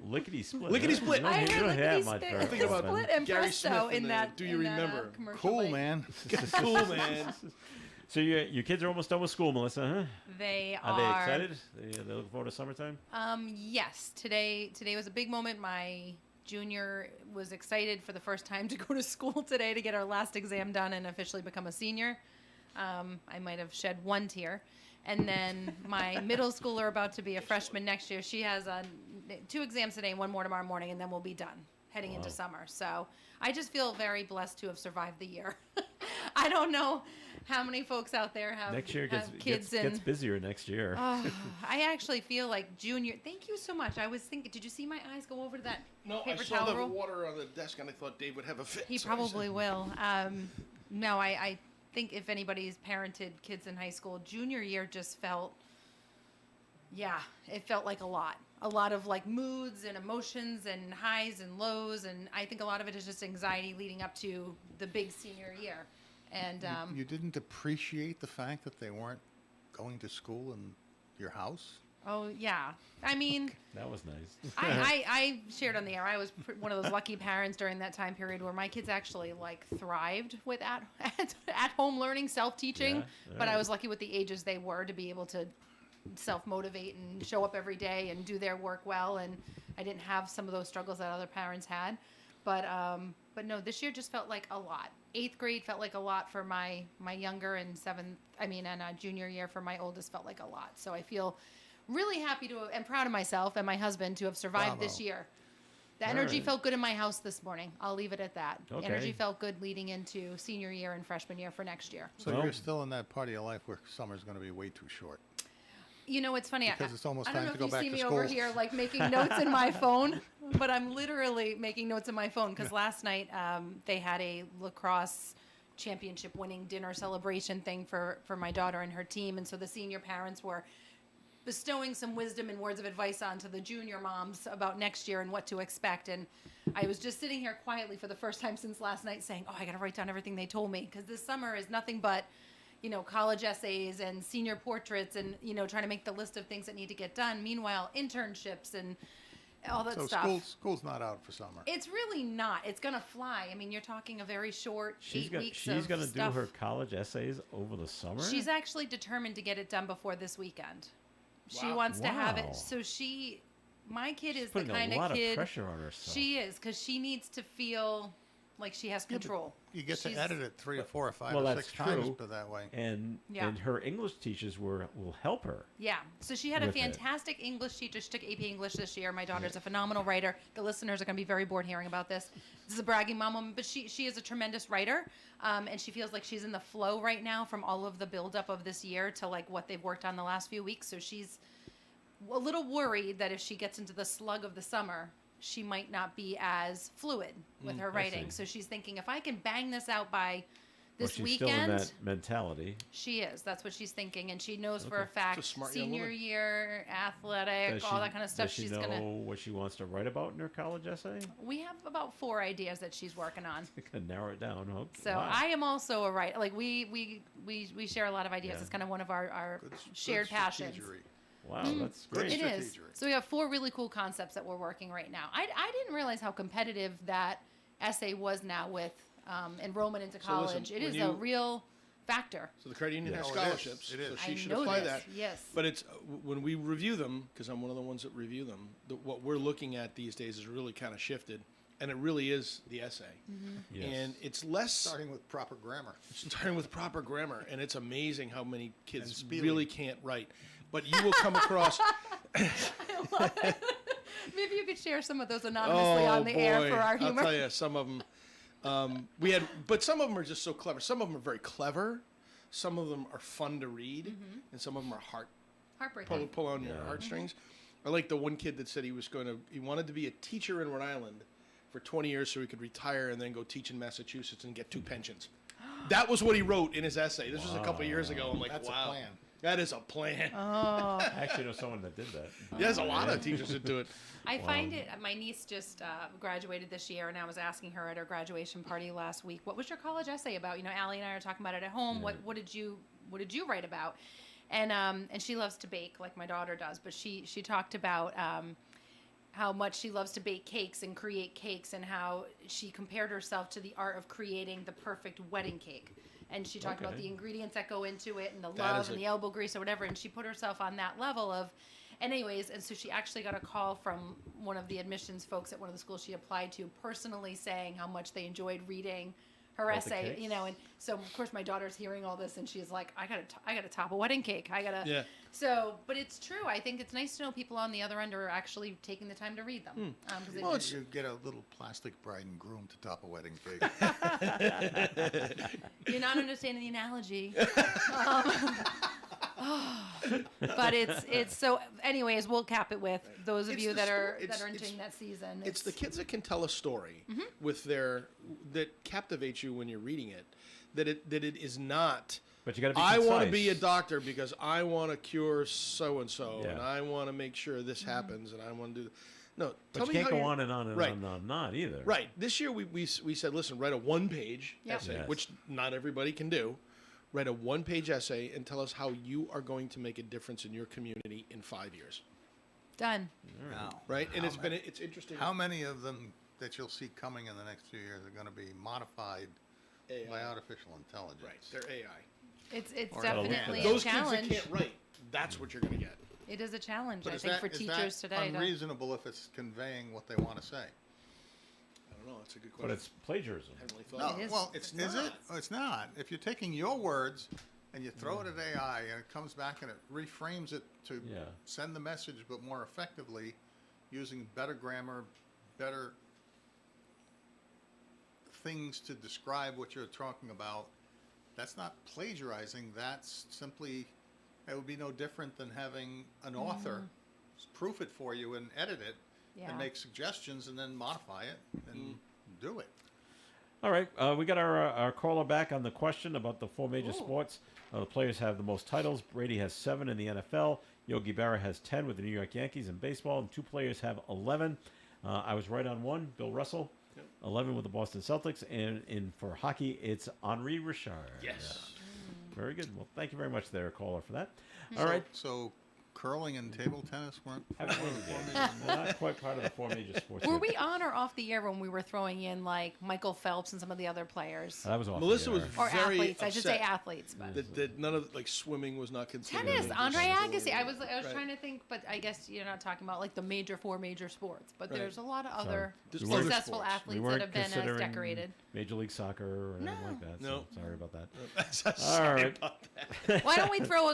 Lickety split. Lickety split. No, I you heard don't have lickety much split. for Think about fun. Split and Gary Presto Smith in the that. Do You in that, Remember? commercial Cool, like- man. Cool, man. So your kids are almost done with school, Melissa, huh? They Are they excited? They looking forward to summertime? Yes. Today was a big moment. My junior was excited for the first time to go to school today to get our last exam done and officially become a senior. I might have shed one tear. And then my middle schooler, about to be a freshman next year, she has 2 exams today and 1 more tomorrow morning, and then we'll be done heading into summer. So I just feel very blessed to have survived the year. I don't know how many folks out there have, Next year have kids gets busier next year. Oh, I actually feel like junior. Thank you so much. I was thinking, did you see my eyes go over to that No, I paper saw towel the roll? water on the desk, and I thought Dave would have a fit. He so I probably said- will. No, I think if anybody's parented kids in high school, junior year just felt, it felt like a lot. A lot of like moods and emotions and highs and lows, and I think a lot of it is just anxiety leading up to the big senior year. And You didn't appreciate the fact that they weren't going to school in your house? oh yeah, I mean. That was nice. I shared on the air. I was one of those lucky parents during that time period where my kids actually like thrived with at home learning, self teaching. Yeah, But I right. was lucky with the ages they were to be able to self motivate and show up every day and do their work well. And I didn't have some of those struggles that other parents had. But no, this year just felt like a lot. 8th grade felt like a lot for my younger, and junior year for my oldest felt like a lot. So I feel really happy and proud of myself and my husband to have survived this Bravo. year. The energy right. felt good in my house this morning. I'll leave it at that. Okay. Energy felt good leading into senior year and freshman year for next year. So Well- you're still in that part of your life where summer's going to be way too short. You know, it's funny. Because it's almost I don't time know to if go you back see to me school. over here like making notes in my phone, but I'm literally making notes in my phone because last night they had a lacrosse championship winning dinner celebration thing for my daughter and her team. And so the senior parents were bestowing some wisdom and words of advice onto the junior moms about next year and what to expect. And I was just sitting here quietly for the first time since last night saying, I got to write down everything they told me, because this summer is nothing but, college essays and senior portraits and, trying to make the list of things that need to get done. Meanwhile, internships and all that So stuff. school's not out for summer. It's really not. It's going to fly. I mean, you're talking a very short 8 weeks She's of gonna do stuff. her college essays over the summer. She's actually determined to get it done before this weekend. She Wow. wants to have Wow. it. So my kid is the putting kind a lot of kid. of pressure on herself. She is, because she needs to feel like she has control. You get to She's- edit it 3 or 4 or 5 Well, or that's 6 times true. per that way. And Yeah. and her English teachers will help her. Yeah. So she had a With it. fantastic English teacher. She took AP English this year. My daughter's a phenomenal writer. The listeners are going to be very bored hearing about this. This is a bragging moment, but she is a tremendous writer, and she feels like she's in the flow right now from all of the buildup of this year to like what they've worked on the last few weeks. So she's a little worried that if she gets into the slug of the summer, she might not be as fluid with her writing. see. So she's thinking, if I can bang this out by this Well, she's still in weekend, that mentality. she is. That's what she's thinking, and she knows for a Okay. fact, She's a smart young senior woman. year, athletic, all that kind of stuff. Does she She's know gonna. what she wants to write about in her college essay? We have about 4 ideas that she's working on. Can narrow it down. Oh, So wow. I am also a writer. Like we share a lot of ideas. Yeah. It's kind of one of our Good shared passions. strategery. Wow, that's Good great. It is. strategery. So we have 4 really cool concepts that we're working right now. I didn't realize how competitive that essay was now with enrollment into So listen, college. It when is you- a real factor. So the credit union has Oh, it is. scholarships. It is. So I she should know apply this. that. Yes. But it's when we review them, because I'm one of the ones that review them. What we're looking at these days is really kind of shifted, and it really is the essay, Mm-hmm. Yes. and it's less Starting with proper grammar. starting with proper grammar, and it's amazing how many kids And spelling. really can't write. But you will come across. Maybe you could share some of those anonymously on the air for our humor. I'll tell you, some of them but some of them are just so clever. Some of them are very clever. Some of them are fun to read, and some of them are Heartbreaking. pull on your heartstrings. I like the one kid that said he wanted to be a teacher in Rhode Island for 20 years so he could retire and then go teach in Massachusetts and get 2 pensions. That was what he wrote in his essay. This was a couple years ago. I'm like, That's a wow, plan. that is a plan. I actually know someone that did that. There's a lot of teachers that do it. I find it. My niece just graduated this year, and I was asking her at her graduation party last week, "What was your college essay about?" You know, Allie and I are talking about it at home. Yeah. What did you write about? And she loves to bake like my daughter does, but she talked about how much she loves to bake cakes and create cakes, and how she compared herself to the art of creating the perfect wedding cake. And she talked about Okay. the ingredients that go into it, and the That love is and a- the elbow grease or whatever. And she put herself on that level of, anyways. And so she actually got a call from one of the admissions folks at one of the schools she applied to, personally saying how much they enjoyed reading her About the essay. cakes? You know, and so of course my daughter's hearing all this, and she's like, I gotta top a wedding cake. I gotta. Yeah. So, but it's true. I think it's nice to know people on the other end are actually taking the time to read them. 'Cause it Well, is- You get a little plastic bride and groom to top a wedding cake. You're not understanding the analogy. But it's so. Anyways, we'll cap it with those of It's you the that sto- are it's- entering that season. It's the kids that can tell a story with that captivates you when you're reading it. That it is not. But you got to be I want to concise. be a doctor because I want to cure so and so, and Yeah. I want to make sure this happens, and I want to do. No, But tell you me can't how go you're- on and on and Right. on and on, not either. Right. This year we said, listen, write a 1-page Yep. essay, Yes. which not everybody can do. Write a 1-page essay and tell us how you are going to make a difference in your community in 5 years. Done. Now, Right. And how it's interesting. How many of them that you'll see coming in the next few years are going to be modified AI. by artificial intelligence? Right. They're AI. It's Or definitely a Those challenge. kids that can't write, that's what you're going to get. It is a challenge, But I is think, that, for is teachers that today. To, unreasonable if it's conveying what they want to say? I don't know. It's a good But question. it's plagiarism. I haven't really No, thought. It is. well, It's is it? not. Oh, it's not. If you're taking your words and you throw it at AI and it comes back and it reframes it to Yeah. send the message, but more effectively, using better grammar, better things to describe what you're talking about, that's not plagiarizing. That's simply, it would be no different than having an author proof it for you and edit it Yeah. and make suggestions and then modify it and do it. All right, we got our caller back on the question about the 4 major Ooh. sports. The players have the most titles. Brady has 7 in the NFL. Yogi Berra has 10 with the New York Yankees in baseball, and 2 players have 11. I was right on one, Bill Russell, 11 with the Boston Celtics, and for hockey, it's Henri Richard. Yes. Very good. Well, thank you very much there, caller, for that. So, All right. So curling and table tennis weren't. Not quite part of the four major sports. Were yet. we on or off the air when we were throwing in like Michael Phelps and some of the other players? That was off. Melissa the was air. Or very athletes. I should say upset athletes. But. that none of like swimming was not considered. Tennis, Andre Agassi. I was Right. trying to think, but I guess you're not talking about like the four major sports. But Right. there's a lot of other There's other successful sports. athletes We that weren't have been as considering decorated. Major League Soccer or anything like that. No. So sorry about that. Sorry right. about that. Why don't we throw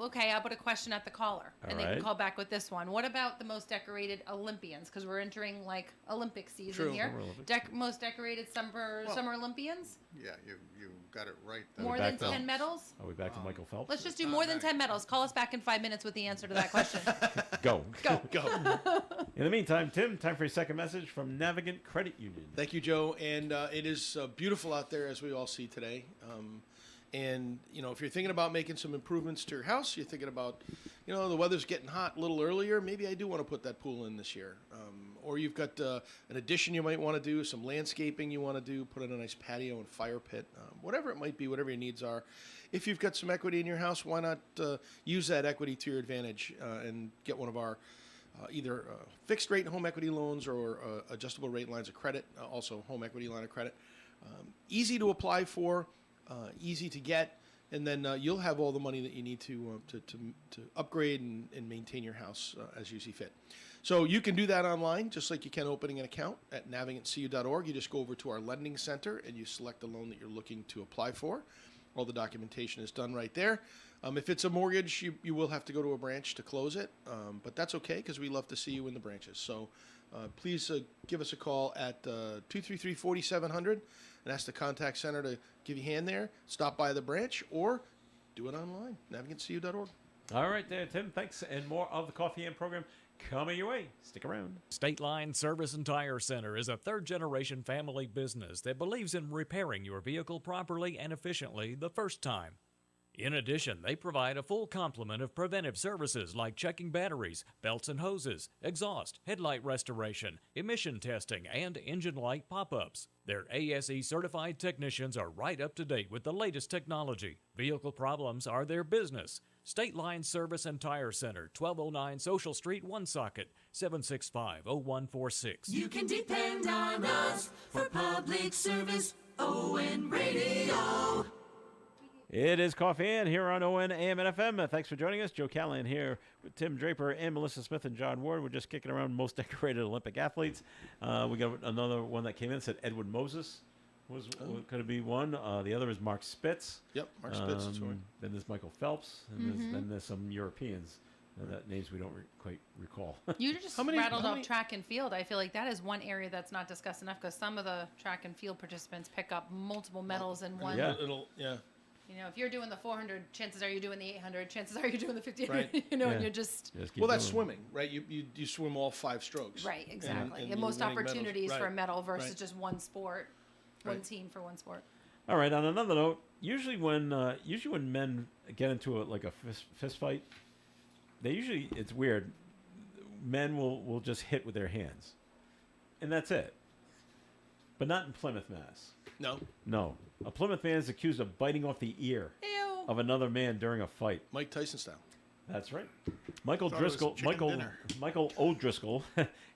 okay, I'll put a question at the caller, and they All can right. call back with this one. What about the most decorated Olympians? Because we're entering like Olympic season True. here. Summer Olympics. Most decorated summer Olympians? Yeah, you got it right. there. More back than to- 10 medals? Are we back to Michael Phelps? Let's just do more than 10 medals. Call us back in 5 minutes with the answer to that question. go. Go. Go. In the meantime, Tim, time for your second message from Navigant Credit Union. Thank you, Joe. And it is beautiful out there, as we all see today. And, if you're thinking about making some improvements to your house, you're thinking about, the weather's getting hot a little earlier, maybe I do want to put that pool in this year. Or you've got an addition you might want to do, some landscaping you want to do, put in a nice patio and fire pit, whatever it might be, whatever your needs are. If you've got some equity in your house, why not use that equity to your advantage and get one of our either fixed rate home equity loans or adjustable rate lines of credit, also home equity line of credit. Easy to apply for, easy to get, and then you'll have all the money that you need to upgrade and maintain your house as you see fit. So you can do that online, just like you can opening an account at navigantcu.org. You just go over to our lending center and you select the loan that you're looking to apply for. All the documentation is done right there. If it's a mortgage, you will have to go to a branch to close it, but that's okay because we love to see you in the branches. So please give us a call at 233-4700 and ask the contact center to give you a hand there. Stop by the branch or do it online, navigantcu.org. All right there, Tim. Thanks. And more of the Coffee and program coming your way. Stick around. State Line Service and Tire Center is a third-generation family business that believes in repairing your vehicle properly and efficiently the first time. In addition, they provide a full complement of preventive services like checking batteries, belts and hoses, exhaust, headlight restoration, emission testing, and engine light pop-ups. Their ASE certified technicians are right up to date with the latest technology. Vehicle problems are their business. State Line Service and Tire Center, 1209 Social Street, Woonsocket, 765-0146. You can depend on us for public service. ON Radio. It is Coffee and here on ON AM and FM. Thanks for joining us. Joe Callahan here with Tim Draper and Melissa Smith and John Ward. We're just kicking around most decorated Olympic athletes. We got another one that came in, said Edwin Moses could it be one. The other is Mark Spitz. Yep, Mark Spitz, that's right. Then there's Michael Phelps, and then there's some Europeans. That names we don't quite recall. You just How many- rattled how off many- track and field. I feel like that is one area that's not discussed enough because some of the track and field participants pick up multiple medals in one. Yeah. Yeah. If you're doing the 400, chances are you're doing the 800. Chances are you're doing the 1500. Right. And Yeah. you're just Just keep Well, that's doing it. swimming, right? You swim all 5 strokes. right, exactly. And, you're most winning medals. opportunities for a Right. medal versus Right. just one sport, one Right. team for one sport. All right. On another note, usually when men get into a fist fight, it's weird. Men will just hit with their hands, and that's it. But not in Plymouth, Mass. No, a Plymouth man is accused of biting off the ear Ew. of another man during a fight. Mike Tyson style. That's right. Michael Thought it was Driscoll, chicken dinner. Michael O'Driscoll,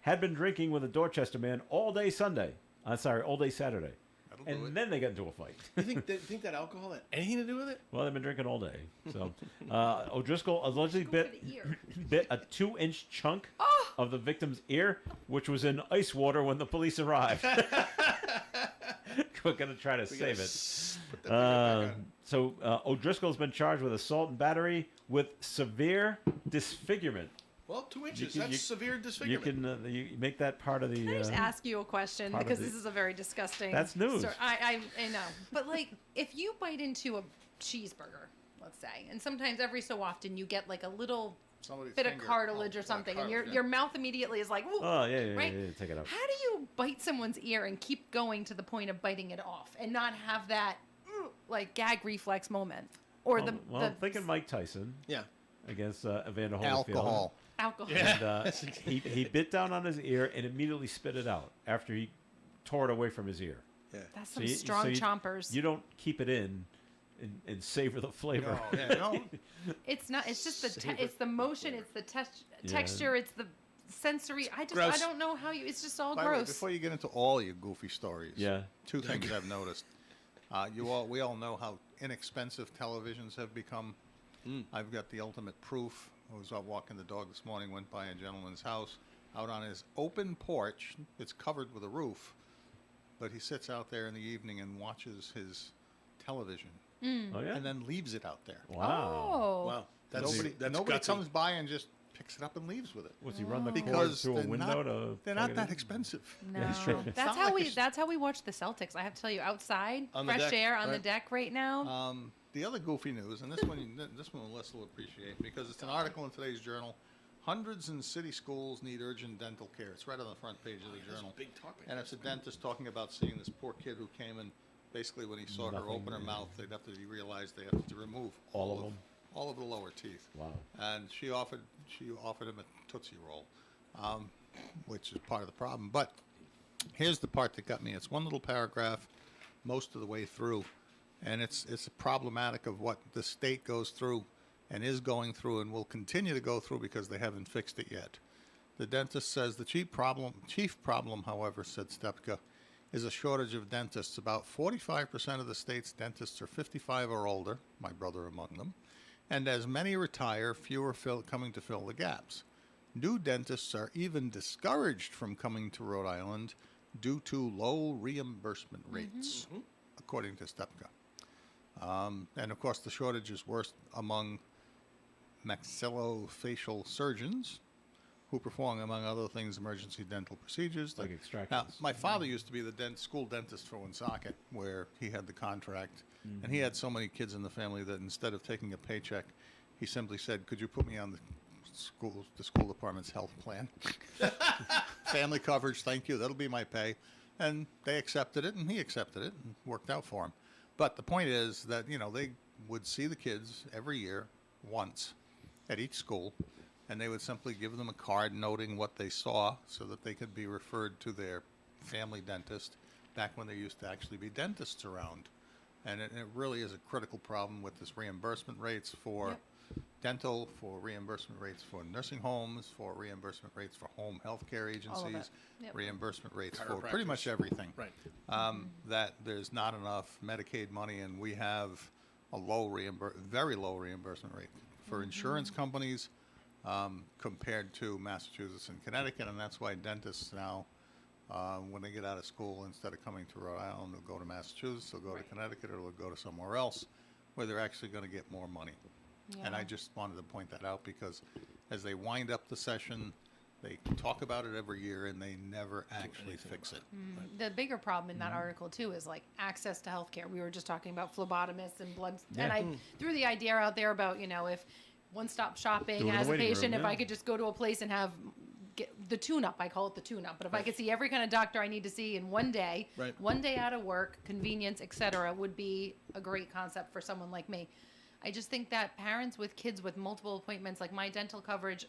had been drinking with a Dorchester man all day Saturday, That'll do and it. then they got into a fight. You think that alcohol had anything to do with it? Well, they've been drinking all day. So O'Driscoll allegedly Go for the ear. bit a 2-inch chunk Oh! of the victim's ear, which was in ice water when the police arrived. We're going to try to save it. Put that thing right back on. So O'Driscoll's been charged with assault and battery with severe disfigurement. Well, 2 inches. can- That's you- severe You disfigurement. can you make that part of the. Can I just ask you a question part of because the- this is a very disgusting. That's news. story. I know, but like if you bite into a cheeseburger, let's say, and sometimes every so often you get like a little Somebody's bit of finger- cartilage oh, or something, and cartilage, your mouth immediately is like, "Ooh," Oh yeah, right? yeah, take it out. How do you bite someone's ear and keep going to the point of biting it off and not have that like gag reflex moment or the I'm thinking Mike Tyson Yeah. against Evander Holyfield. Alcohol. alcohol? And he bit down on his ear and immediately spit it out after he tore it away from his ear. Yeah. That's So some strong chompers. You don't keep it in and savor the flavor. Oh, yeah, no. It's not. It's just the. Savor. It's the motion. It's the texture. It's the sensory. I Gross. don't know how you. It's just all By the way, gross. before you get into all your goofy stories, Yeah. two things I've noticed. We all know how inexpensive televisions have become. I've got the ultimate proof. I was out walking the dog this morning, went by a gentleman's house, out on his open porch. It's covered with a roof, but he sits out there in the evening and watches his television, Oh yeah. and then leaves it out there. Wow. Oh. Wow. That's Nobody gutsy. comes by and just picks it up and leaves with it. What's he run the cord Because through a they're window not, to? they're plug not it that in? expensive. No, That's true. that's not how like we. it's- That's how we watch the Celtics. I have to tell you, outside, On the fresh deck, air on the right. deck right now. The other goofy news, and this one Les will appreciate because it's an article in today's journal. Hundreds in city schools need urgent dental care. It's right on the front page of the journal. Big topic. And it's a dentist talking about seeing this poor kid who came in. Basically, when he saw her open her mouth, he realized they have to remove All of them? all of the lower teeth. Wow. And she offered him a Tootsie Roll, which is part of the problem. But here's the part that got me. It's one little paragraph, most of the way through, and it's problematic of what the state goes through, and is going through, and will continue to go through because they haven't fixed it yet. The dentist says the chief problem, however, said Stepka, is a shortage of dentists. About 45% of the state's dentists are 55 or older, my brother among them, and as many retire, fewer coming to fill the gaps. New dentists are even discouraged from coming to Rhode Island due to low reimbursement rates, according to Stepka. And of course, the shortage is worse among maxillofacial surgeons who perform, among other things, emergency dental procedures. Like Now, extractions. my father used to be the school dentist for Woonsocket, where he had the contract, and he had so many kids in the family that instead of taking a paycheck, he simply said, "Could you put me on the school department's health plan? Family coverage, thank you. That'll be my pay." And they accepted it, and he accepted it, and worked out for him. But the point is that they would see the kids every year once at each school, and they would simply give them a card noting what they saw so that they could be referred to their family dentist back when there used to actually be dentists around. And it really is a critical problem with this reimbursement rates for dental, for reimbursement rates for nursing homes, for reimbursement rates for home health care agencies, Yep. reimbursement rates for pretty much Chiropractors. everything. Right. That there's not enough Medicaid money, and we have a very low reimbursement rate for insurance companies compared to Massachusetts and Connecticut, and that's why dentists now, when they get out of school, instead of coming to Rhode Island, they'll go to Massachusetts, they'll go to Connecticut, or they'll go to somewhere else where they're actually going to get more money. And I just wanted to point that out because as they wind up the session, they talk about it every year and they never actually fix it. The bigger problem in that article too is like access to healthcare. We were just talking about phlebotomists and blood, and I threw the idea out there about if one-stop shopping Do it in as the a waiting patient, room, if I yeah. could just go to a place and get the tune-up. I call it the tune-up. But if I could see every kind of doctor I need to see in one day, Right. one day out of work, convenience, etc., would be a great concept for someone like me. I just think that parents with kids with multiple appointments, like my dental coverage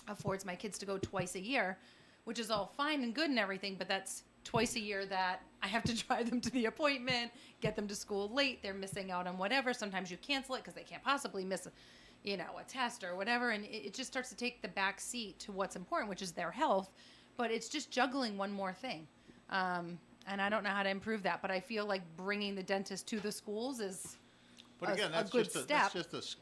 affords my kids to go twice a year, which is all fine and good and everything, but that's twice a year that I have to drive them to the appointment, get them to school late, they're missing out on whatever. Sometimes you cancel it because they can't possibly miss a test or whatever, and it just starts to take the back seat to what's important, which is their health, but it's just juggling one more thing. And I don't know how to improve that, but I feel like bringing the dentist to the schools is But again, a that's good just a, step. that's just a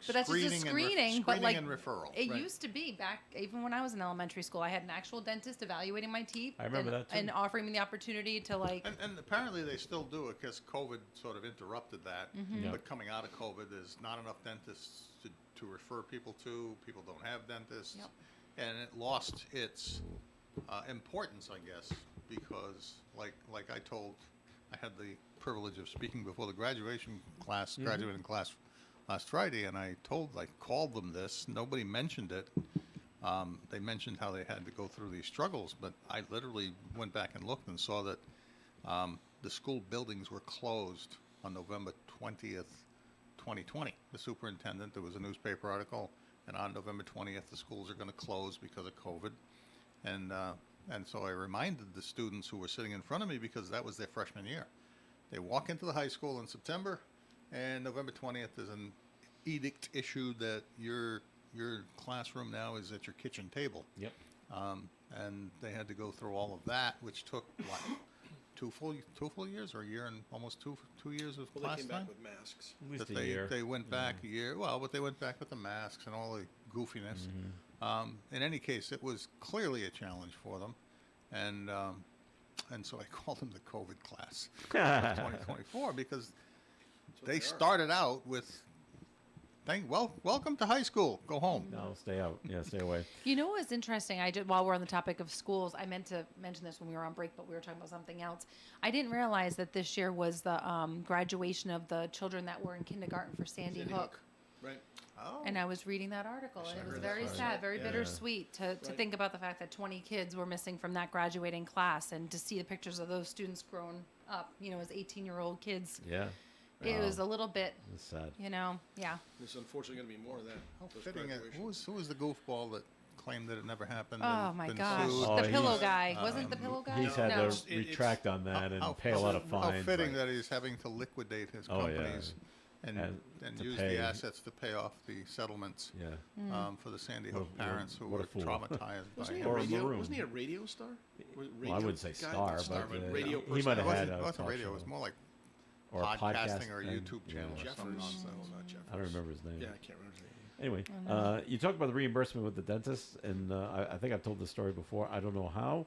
But that's just a screening, but like and referral. it used to be back even when I was in elementary school. I had an actual dentist evaluating my teeth. I remember and, that, too. and offering me the opportunity to like. And apparently they still do it because COVID sort of interrupted that. Mm-hmm. Yeah. But coming out of COVID, there's not enough dentists to refer people to. People don't have dentists. Yep. And it lost its importance, I guess, because like I had the privilege of speaking before the graduating class last Friday, and I called them this. Nobody mentioned it. They mentioned how they had to go through these struggles, but I literally went back and looked and saw that the school buildings were closed on November 20th, 2020. The superintendent, there was a newspaper article, and on November 20th, the schools are going to close because of COVID. And so I reminded the students who were sitting in front of me because that was their freshman year. They walk into the high school in September, And November 20th is an edict issued that your classroom now is at your kitchen table. Yep. And they had to go through all of that, which took what, two full years, or a year and almost two years of Well, class they came time. back with masks. At least That a year. they went back a year. Well, but they went back with the masks and all the goofiness. In any case, it was clearly a challenge for them, and so I called them the COVID class of 2024 because they started out with, welcome to high school, go home. No, stay out. Yeah, stay away. You know what was interesting? While we're on the topic of schools, I meant to mention this when we were on break, but we were talking about something else. I didn't realize that this year was the graduation of the children that were in kindergarten for Sandy Hook. Right. Oh, And I was reading that article, and it was very sad, very bittersweet to think about the fact that 20 kids were missing from that graduating class, and to see the pictures of those students grown up, as 18-year-old kids. Yeah. It was a little bit, It's sad. yeah. There's unfortunately going to be more of that. Those fitting it. graduations. Who was the goofball that claimed that it never happened? Oh and my been gosh, sued? Oh, the pillow he's- guy wasn't the pillow guy? He's had No, to it's- retract on that and How- pay a lot of How fines. fitting that he's having to liquidate his Oh, yeah. companies and to use pay. the assets to pay off the settlements Yeah. for the Sandy What a- Hook parents who what a were fool. traumatized by Wasn't he it. a Or radio? Maroon. Wasn't he a radio star? Was it Well, I wouldn't say guy? star, Not star, but radio he might have It had wasn't, a wasn't talk radio. show. It was more like Or a podcasting or a thing. YouTube Yeah. channel or some Jeffers. nonsense. No, not Jeffers. I don't remember his name. Yeah, I can't remember his name. Anyway, you talked about the reimbursement with the dentist, and I think I've told this story before. I don't know how.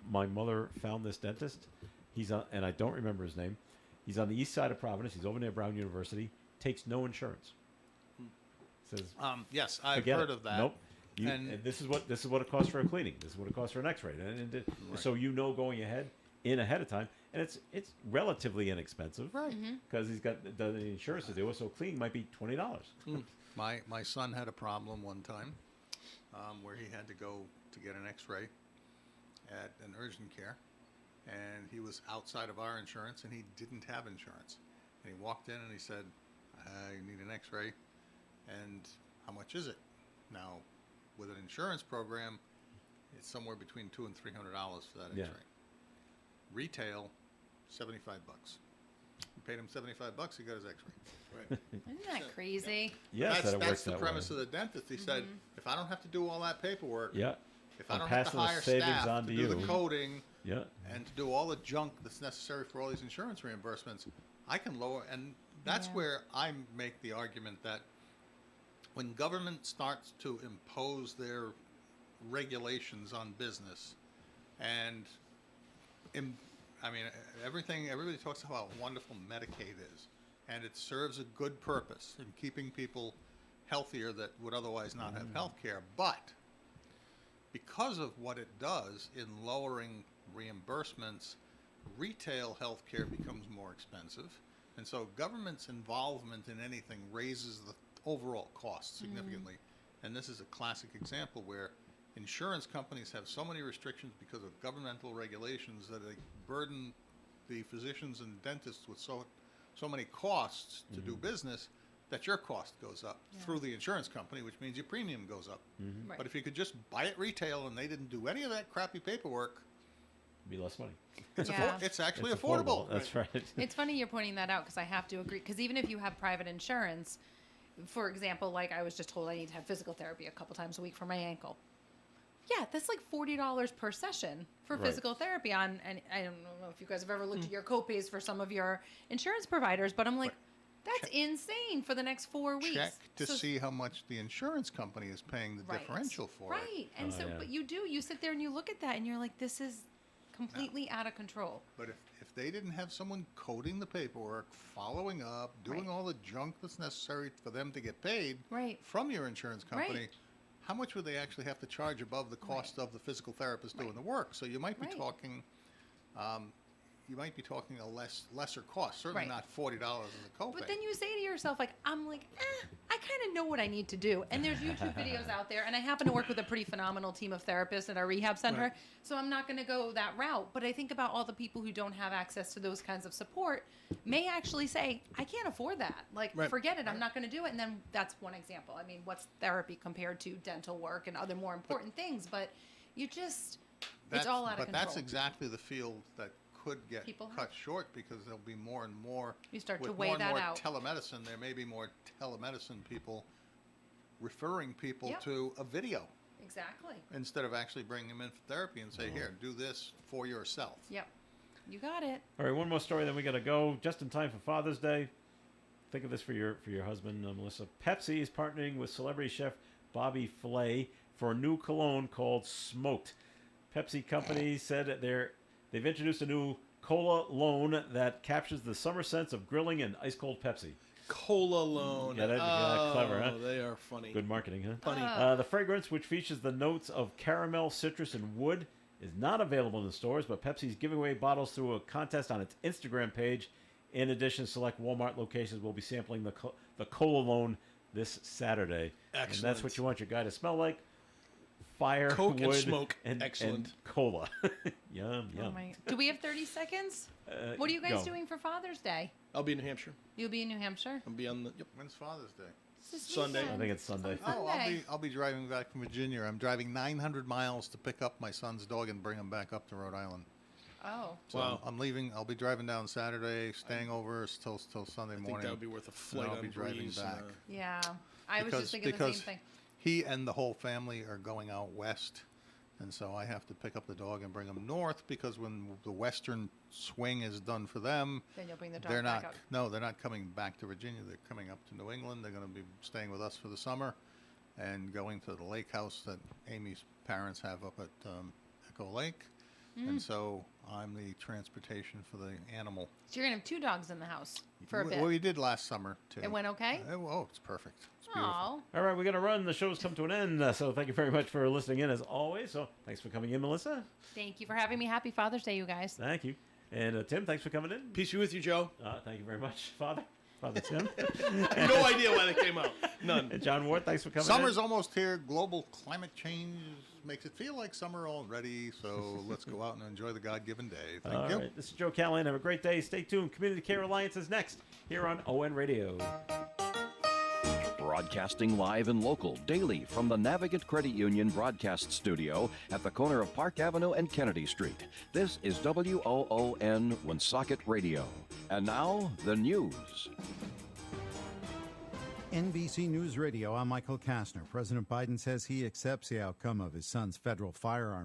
My mother found this dentist. He's on, and I don't remember his name. He's on the east side of Providence. He's over near Brown University. Takes no insurance. Says, Yes, I've forget heard it. of that. Nope. And- And this is what it costs for a cleaning. This is what it costs for an X-ray, and so going ahead of time, and it's relatively inexpensive, Right. Because he's got the insurance to do it. So cleaning might be $20. My son had a problem one time where he had to go to get an X-ray at an urgent care, and he was outside of our insurance, and he didn't have insurance. And he walked in and he said, "I need an X-ray, and how much is it?" Now, with an insurance program, it's somewhere between $200 and $300 for that Yeah. X-ray. Retail, $75. We paid him $75. He got his X-ray. Right. Isn't that crazy? Yes, that it that's works the that premise way. of the dentist. He said, if I don't have to do all that paperwork, Yeah. if I I'm don't have to passing the hire savings staff on to to do you. the coding Yeah. and to do all the junk that's necessary for all these insurance reimbursements, I can lower. And that's Yeah. where I make the argument that when government starts to impose their regulations on business, and everybody talks about how wonderful Medicaid is, and it serves a good purpose in keeping people healthier that would otherwise not have health care. But because of what it does in lowering reimbursements, retail health care becomes more expensive. And so government's involvement in anything raises the overall cost significantly. And this is a classic example where insurance companies have so many restrictions because of governmental regulations that they burden the physicians and dentists with so many costs to do business that your cost goes up through the insurance company, which means your premium goes up. Right. But if you could just buy it retail and they didn't do any of that crappy paperwork, Be less money. Yeah. it's actually It's affordable. That's right. It's funny you're pointing that out because I have to agree. Because even if you have private insurance, for example, like I was just told I need to have physical therapy a couple times a week for my ankle. Yeah, that's like $40 per session for Right. physical therapy on, and I don't know if you guys have ever looked at your copays for some of your insurance providers, but I'm like, that's insane for the next 4 weeks. Check to So- see how much the insurance company is paying the Right. differential for it. Right, and so, yeah. but you sit there and you look at that and you're like, this is completely out of control. But if they didn't have someone coding the paperwork, following up, doing Right. all the junk that's necessary for them to get paid Right. from your insurance company, Right. how much would they actually have to charge above the cost of the physical therapist doing the work? So you might be Right. talking, a lesser cost. Certainly Right. not $40 as a copay. But then you say to yourself, like, I'm like, I kind of know what I need to do. And there's YouTube videos out there. And I happen to work with a pretty phenomenal team of therapists at our rehab center. Right. So I'm not going to go that route. But I think about all the people who don't have access to those kinds of support may actually say, I can't afford that. Like, Right. forget it. I'm not going to do it. And then that's one example. I mean, what's therapy compared to dental work and other more important things? But you just, it's all out of But control. that's exactly the field that could get People cut short because there'll be more and more. You start to with weigh more and that more out. telemedicine. There may be more telemedicine people referring people Yep. to a video Exactly. instead of actually bringing them in for therapy and say, here, do this for yourself. Yep. You got it. All right, one more story, then we got to go just in time for Father's Day. Think of this for your husband, Melissa. Pepsi is partnering with celebrity chef Bobby Flay for a new cologne called Smoked. Pepsi company said that they've introduced a new cola loan that captures the summer sense of grilling and ice cold Pepsi. Cola Loan. Yeah, clever, huh? They are funny. Good marketing, huh? Funny. The fragrance, which features the notes of caramel, citrus, and wood, is not available in the stores, but Pepsi is giving away bottles through a contest on its Instagram page. In addition, select Walmart locations will be sampling the Cola Loan this Saturday. And Excellent. that's what you want your guy to smell like. Fire, Coke and wood, smoke. and Excellent. cola. Yum, Oh yum. my. Do we have 30 seconds? What are you guys go. doing for Father's Day? I'll be in New Hampshire. You'll be in New Hampshire? I'll be on the. Yep. When's Father's Day? It's this Sunday. weekend. I think it's Sunday. Oh, Sunday. I'll be driving back from Virginia. I'm driving 900 miles to pick up my son's dog and bring him back up to Rhode Island. Oh. So Wow. I'm leaving. I'll be driving down Saturday, staying over till Sunday I think morning. that would be worth a flight I'll on be driving Breeze. back. Yeah. I was just thinking the same thing. He and the whole family are going out west, and so I have to pick up the dog and bring him north because when the western swing is done for them, Then you'll bring the dog they're back not. up. No, they're not coming back to Virginia. They're coming up to New England. They're going to be staying with us for the summer, and going to the lake house that Amy's parents have up at Echo Lake. And so I'm the transportation for the animal. So you're going to have 2 dogs in the house for a bit. Well, we did last summer too. It went okay? Oh, it's perfect. It's beautiful. Aw. All right, we got to run. The show's come to an end. So thank you very much for listening in as always. So thanks for coming in, Melissa. Thank you for having me. Happy Father's Day, you guys. Thank you. And Tim, thanks for coming in. Peace be with you, Joe. Thank you very much, Father Tim. No idea why that came out. None. And John Ward, thanks for coming Summer's in. almost here. Global climate change makes it feel like summer already. So let's go out and enjoy the God-given day. Thank All you. right, this is Joe Callahan. Have a great day. Stay tuned. Community Care Alliance is next here on ON Radio. Broadcasting live and local daily from the Navigant Credit Union broadcast studio at the corner of Park Avenue and Kennedy Street. This is WOON Woonsocket Radio. And now, the news. NBC News Radio, I'm Michael Kastner. President Biden says he accepts the outcome of his son's federal firearms